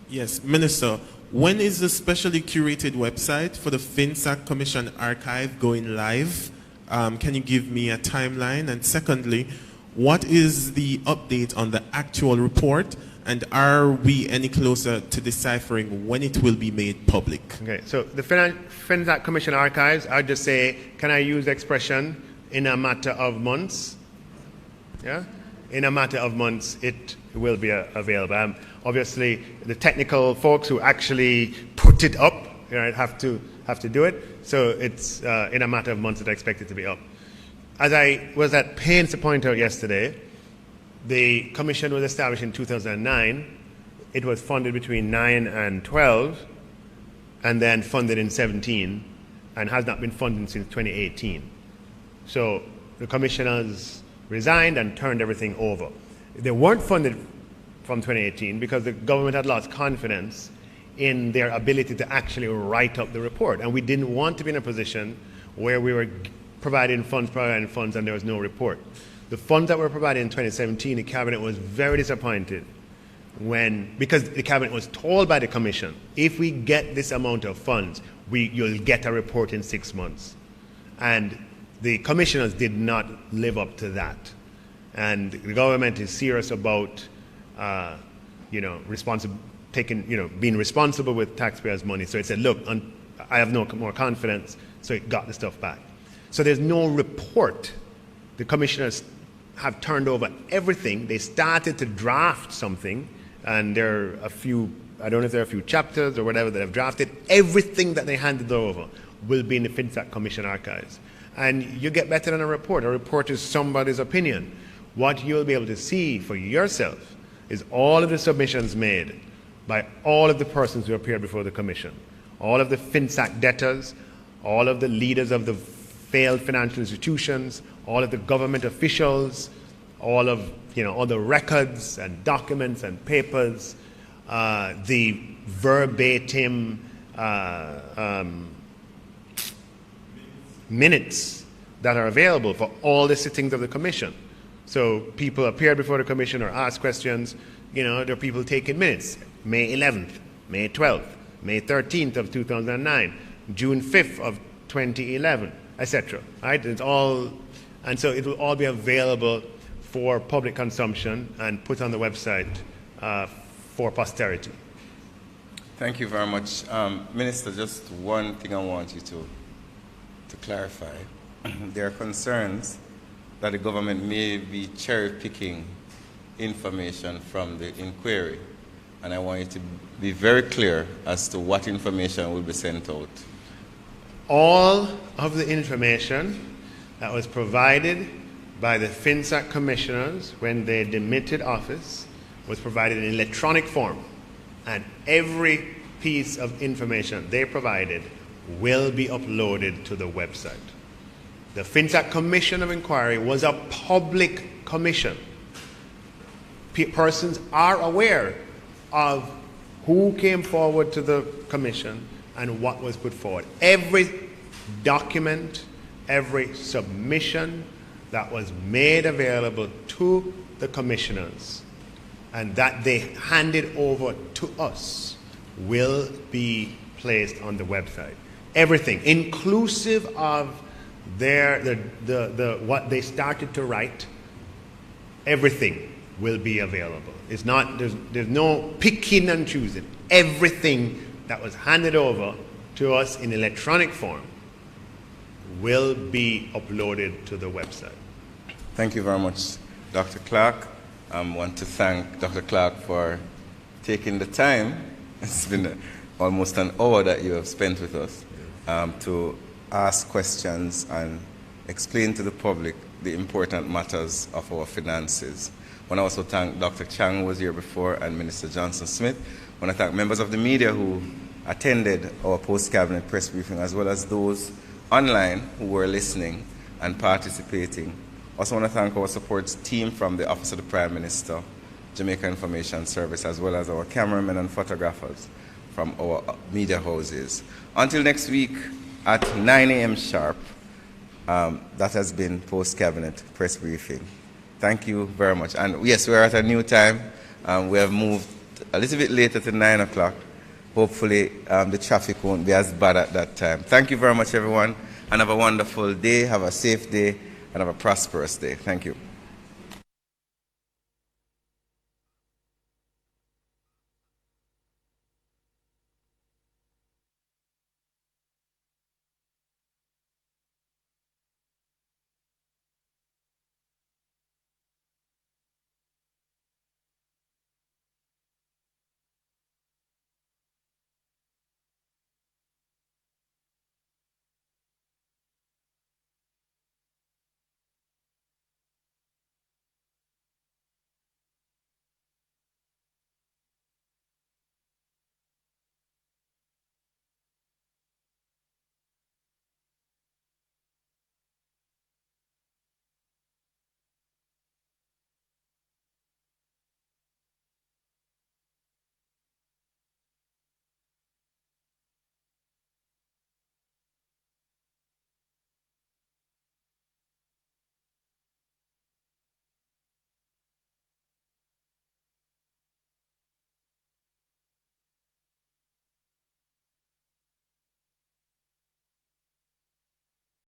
Yes, Minister, when is the specially curated website for the FinSAC Commission archive going live? Can you give me a timeline? And secondly, what is the update on the actual report? And are we any closer to deciphering when it will be made public? Okay, so the FinSAC Commission archives, I'd just say, can I use the expression, in a matter of months? Yeah? In a matter of months, it will be available. Obviously, the technical folks who actually put it up, have to do it. So it's in a matter of months that I expect it to be up. As I was at pains to point out yesterday, the commission was established in 2009. It was funded between 9 and 12, and then funded in 17, and has not been funded since 2018. So the commissioners resigned and turned everything over. They weren't funded from 2018 because the government had lost confidence in their ability to actually write up the report. And we didn't want to be in a position where we were providing funds, and there was no report. The funds that were provided in 2017, the Cabinet was very disappointed because the Cabinet was told by the Commission, if we get this amount of funds, you'll get a report in 6 months. And the commissioners did not live up to that. And the government is serious about, being responsible with taxpayers' money. So it said, look, I have no more confidence, so it got the stuff back. So there's no report. The commissioners have turned over everything. They started to draft something, and there are a few, I don't know if there are a few chapters or whatever that have drafted. Everything that they handed over will be in the FinSAC Commission archives. And you get better than a report. A report is somebody's opinion. What you'll be able to see for yourself is all of the submissions made by all of the persons who appeared before the Commission, all of the FinSAC debtors, all of the leaders of the failed financial institutions, all of the government officials, all of all the records and documents and papers, the verbatim minutes that are available for all the sittings of the Commission. So people appear before the Commission or ask questions. There are people taking minutes. May 11th, May 12th, May 13th of 2009, June 5th of 2011, etc. Right? It's all, and so it will all be available for public consumption and put on the website for posterity. Thank you very much. Minister, just one thing I want you to clarify. There are concerns that the government may be cherry-picking information from the inquiry, and I want you to be very clear as to what information will be sent out. All of the information that was provided by the FinSAC commissioners when they demitted office was provided in electronic form, and every piece of information they provided will be uploaded to the website. The FinSAC Commission of Inquiry was a public commission. Persons are aware of who came forward to the commission and what was put forward. Every document, every submission that was made available to the commissioners and that they handed over to us will be placed on the website. Everything, inclusive of what they started to write, everything will be available. It's not, there's no picking and choosing. everything that was handed over to us in electronic form will be uploaded to the website. Thank you very much, Dr. Clark. I want to thank Dr. Clark for taking the time. It's been almost an hour that you have spent with us to ask questions and explain to the public the important matters of our finances. I want to also thank Dr. Chang, who was here before, and Minister Johnson-Smith. I want to thank members of the media who attended our post-cabinet press briefing, as well as those online who were listening and participating. I also want to thank our support team from the Office of the Prime Minister, Jamaica Information Service, as well as our cameramen and photographers from our media houses. Until next week at 9 a.m. sharp, that has been post-cabinet press briefing. Thank you very much. And yes, we're at a new time. We have moved a little bit later to 9 o'clock. Hopefully the traffic won't be as bad at that time. Thank you very much, everyone, and have a wonderful day, have a safe day, and have a prosperous day. Thank you.